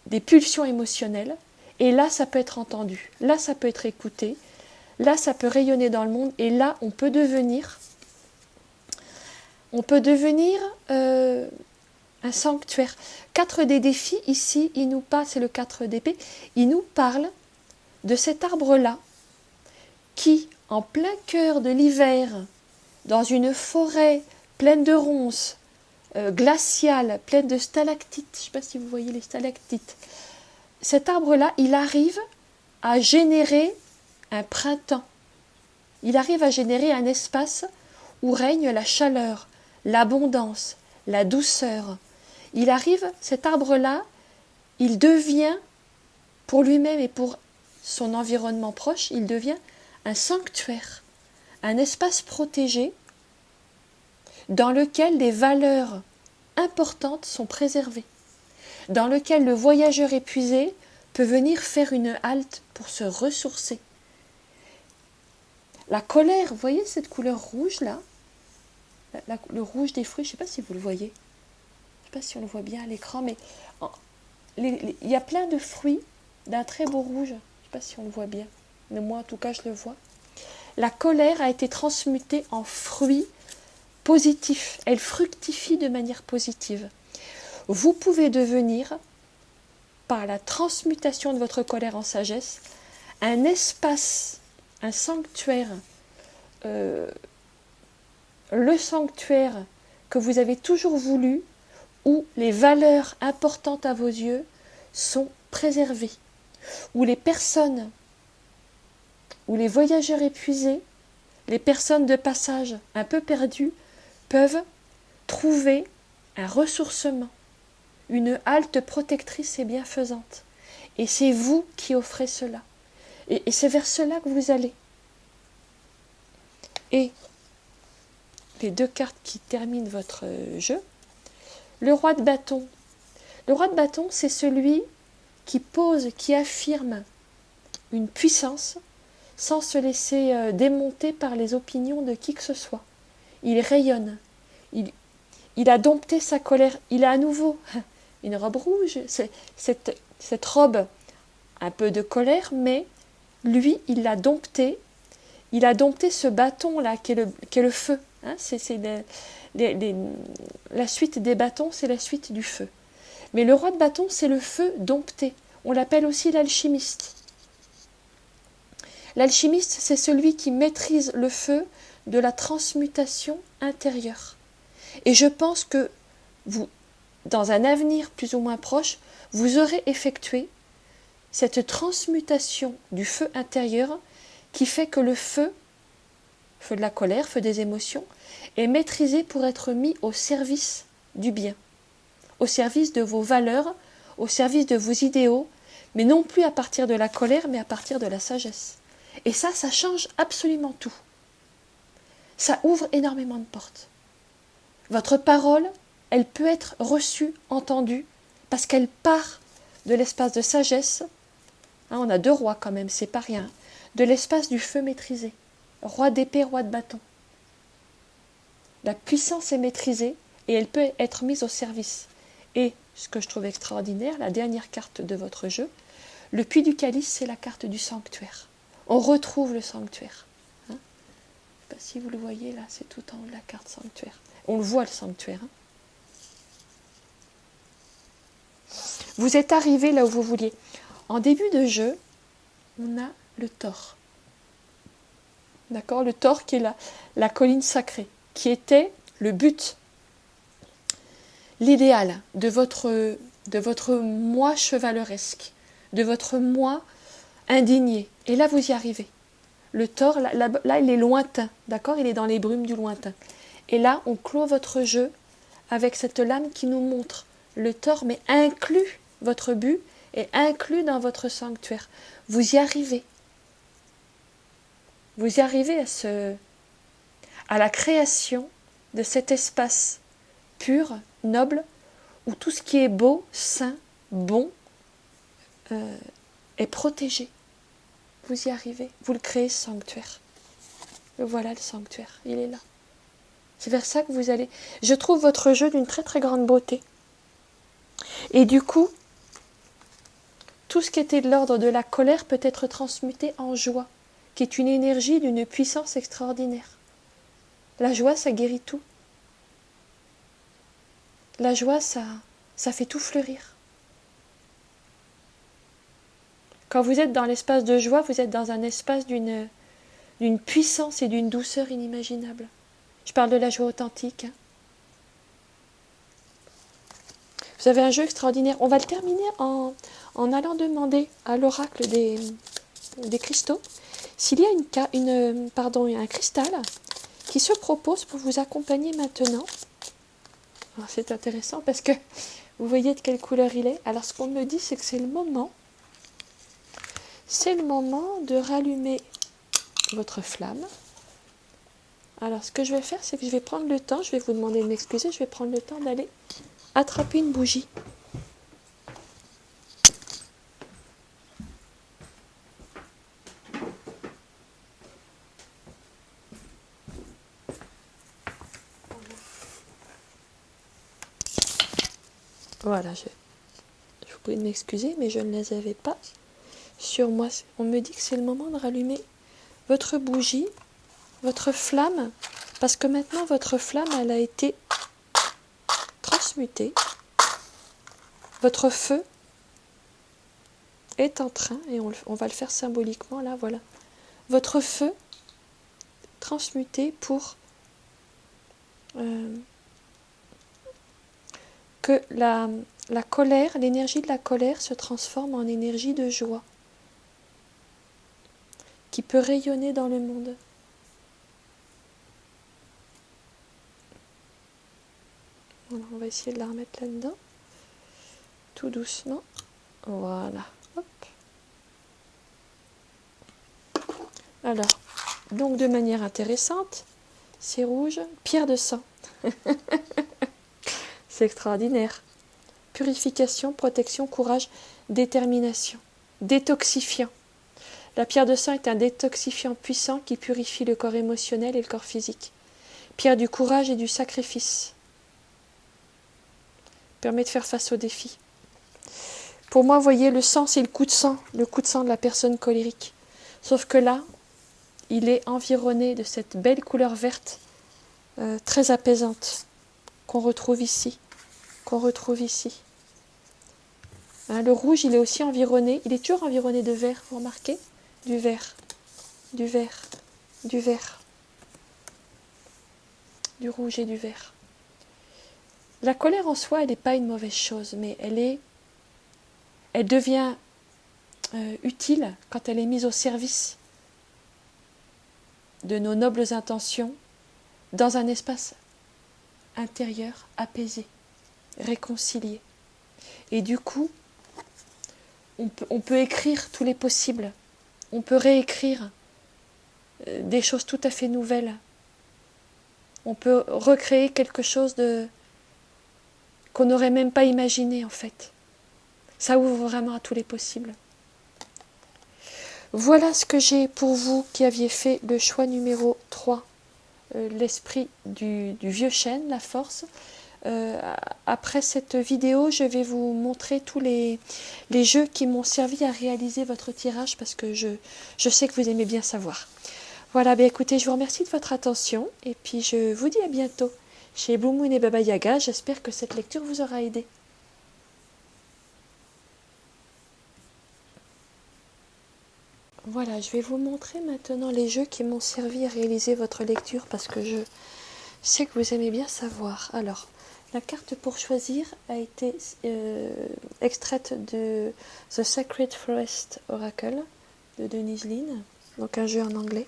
des pulsions émotionnelles. Et là, ça peut être entendu. Là, ça peut être écouté. Là, ça peut rayonner dans le monde. Et là, on peut devenir un sanctuaire. 4 des défis, ici, il nous parle, c'est le 4 d'épée, il nous parle de cet arbre-là qui, en plein cœur de l'hiver, dans une forêt pleine de ronces, glaciale, pleine de stalactites, je ne sais pas si vous voyez les stalactites, cet arbre-là, il arrive à générer un printemps. Il arrive à générer un espace où règne la chaleur, l'abondance, la douceur. Il arrive, cet arbre-là, il devient, pour lui-même et pour son environnement proche, il devient un sanctuaire, un espace protégé dans lequel des valeurs importantes sont préservées, dans lequel le voyageur épuisé peut venir faire une halte pour se ressourcer. La colère, vous voyez cette couleur rouge là, le rouge des fruits, je ne sais pas si vous le voyez, je ne sais pas si on le voit bien à l'écran, mais il y a plein de fruits d'un très beau rouge, je ne sais pas si on le voit bien, mais moi en tout cas je le vois. La colère a été transmutée en fruits positifs, elle fructifie de manière positive. Vous pouvez devenir, par la transmutation de votre colère en sagesse, un espace, un sanctuaire, le sanctuaire que vous avez toujours voulu, où les valeurs importantes à vos yeux sont préservées, où les personnes, où les voyageurs épuisés, les personnes de passage un peu perdues, peuvent trouver un ressourcement, une halte protectrice et bienfaisante. Et c'est vous qui offrez cela. Et c'est vers cela que vous allez. Et les 2 cartes qui terminent votre jeu, le roi de bâton. Le roi de bâton, c'est celui qui pose, qui affirme une puissance sans se laisser démonter par les opinions de qui que ce soit. Il rayonne. Il a dompté sa colère. Il a à nouveau une robe rouge. Cette robe, un peu de colère, mais lui, il l'a dompté. Il a dompté ce bâton-là qui est le feu. Hein, la suite des bâtons, c'est la suite du feu. Mais le roi de bâton, c'est le feu dompté. On l'appelle aussi l'alchimiste. L'alchimiste, c'est celui qui maîtrise le feu de la transmutation intérieure. Et je pense que vous, dans un avenir plus ou moins proche, vous aurez effectué cette transmutation du feu intérieur qui fait que le feu de la colère, feu des émotions, est maîtrisé pour être mis au service du bien, au service de vos valeurs, au service de vos idéaux, mais non plus à partir de la colère, mais à partir de la sagesse. Et ça change absolument tout. Ça ouvre énormément de portes. Votre parole, elle peut être reçue, entendue, parce qu'elle part de l'espace de sagesse. Hein, on a 2 rois quand même, c'est pas rien. De l'espace du feu maîtrisé. Roi d'épée, roi de bâton. La puissance est maîtrisée et elle peut être mise au service. Et ce que je trouve extraordinaire, la dernière carte de votre jeu, le puits du calice, c'est la carte du sanctuaire. On retrouve le sanctuaire. Hein, je ne sais pas si vous le voyez, là, c'est tout en haut de la carte sanctuaire. On le voit, le sanctuaire. Hein. Vous êtes arrivé là où vous vouliez. En début de jeu, on a le Thor. D'accord, le Thor qui est la colline sacrée, qui était le but, l'idéal de votre moi chevaleresque, de votre moi indigné. Et là, vous y arrivez. Le Thor, là, il est lointain, d'accord, il est dans les brumes du lointain. Et là, on clôt votre jeu avec cette lame qui nous montre le Thor, mais inclus votre but et inclus dans votre sanctuaire. Vous y arrivez. Vous y arrivez à la création de cet espace pur, noble, où tout ce qui est beau, sain, bon, est protégé. vous y arrivez. Vous le créez, ce sanctuaire. Le voilà, le sanctuaire. Il est là. C'est vers ça que vous allez. Je trouve votre jeu d'une très très grande beauté. Et du coup, tout ce qui était de l'ordre de la colère peut être transmuté en joie, qui est une énergie d'une puissance extraordinaire. La joie, ça guérit tout. La joie, ça fait tout fleurir. Quand vous êtes dans l'espace de joie, vous êtes dans un espace d'une puissance et d'une douceur inimaginable. Je parle de la joie authentique. Vous avez un jeu extraordinaire. On va le terminer en allant demander à l'oracle des cristaux s'il y a un cristal qui se propose pour vous accompagner maintenant. Alors, c'est intéressant parce que vous voyez de quelle couleur il est. Alors ce qu'on me dit, c'est que c'est le moment de rallumer votre flamme. Alors ce que je vais faire, c'est que je vais prendre le temps, je vais vous demander de m'excuser, je vais prendre le temps d'aller attraper une bougie. Voilà, je vous prie de m'excuser, mais je ne les avais pas sur moi. On me dit que c'est le moment de rallumer votre bougie, votre flamme, parce que maintenant votre flamme, elle a été transmutée. Votre feu est en train, et on va le faire symboliquement, là, voilà. Votre feu transmuté pour que la colère, l'énergie de la colère se transforme en énergie de joie qui peut rayonner dans le monde. Voilà, on va essayer de la remettre là-dedans, tout doucement. Voilà. Hop. Alors, donc de manière intéressante, c'est rouge, pierre de sang. C'est extraordinaire. Purification, protection, courage, détermination. Détoxifiant. La pierre de sang est un détoxifiant puissant qui purifie le corps émotionnel et le corps physique. Pierre du courage et du sacrifice. Permet de faire face aux défis. Pour moi, vous voyez, le sang, c'est le coup de sang de la personne colérique. Sauf que là, il est environné de cette belle couleur verte, très apaisante, qu'on retrouve ici. Hein, le rouge, il est aussi environné, il est toujours environné de vert, vous remarquez ? Du vert, du rouge et du vert. La colère en soi, elle n'est pas une mauvaise chose, mais elle devient utile quand elle est mise au service de nos nobles intentions dans un espace intérieur apaisé, réconcilié. Et du coup, on peut écrire tous les possibles, on peut réécrire des choses tout à fait nouvelles, on peut recréer quelque chose qu'on n'aurait même pas imaginé en fait. Ça ouvre vraiment à tous les possibles. Voilà ce que j'ai pour vous qui aviez fait le choix numéro 3, l'esprit du vieux chêne, la force. Après cette vidéo, je vais vous montrer tous les jeux qui m'ont servi à réaliser votre tirage parce que je sais que vous aimez bien savoir. Voilà, bien écoutez, je vous remercie de votre attention et puis je vous dis à bientôt chez Blue Moon et Baba Yaga. J'espère que cette lecture vous aura aidé. Voilà, je vais vous montrer maintenant les jeux qui m'ont servi à réaliser votre lecture parce que je sais que vous aimez bien savoir. Alors, la carte pour choisir a été extraite de The Sacred Forest Oracle de Denise Linn, donc un jeu en anglais.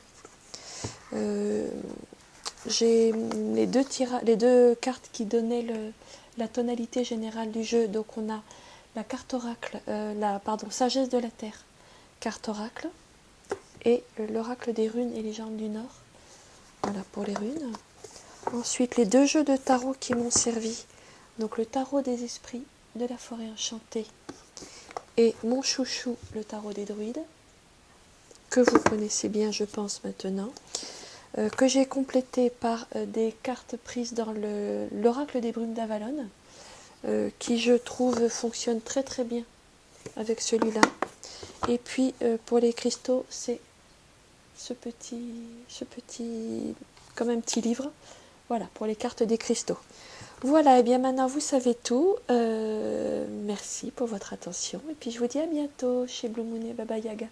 J'ai les deux cartes qui donnaient la tonalité générale du jeu. Donc on a la carte oracle, Sagesse de la Terre, carte oracle, et l'oracle des runes et légendes du Nord. Voilà pour les runes. Ensuite, les deux jeux de tarot qui m'ont servi. Donc le tarot des esprits de la forêt enchantée et mon chouchou, le tarot des druides, que vous connaissez bien, je pense, maintenant, que j'ai complété par des cartes prises dans l'oracle des brumes d'Avalon, qui, je trouve, fonctionne très très bien avec celui-là. Et puis, pour les cristaux, c'est ce petit, comme un petit livre, voilà, pour les cartes des cristaux. Voilà, et bien maintenant vous savez tout. Merci pour votre attention. Et puis je vous dis à bientôt chez Blue Moon et Baba Yaga.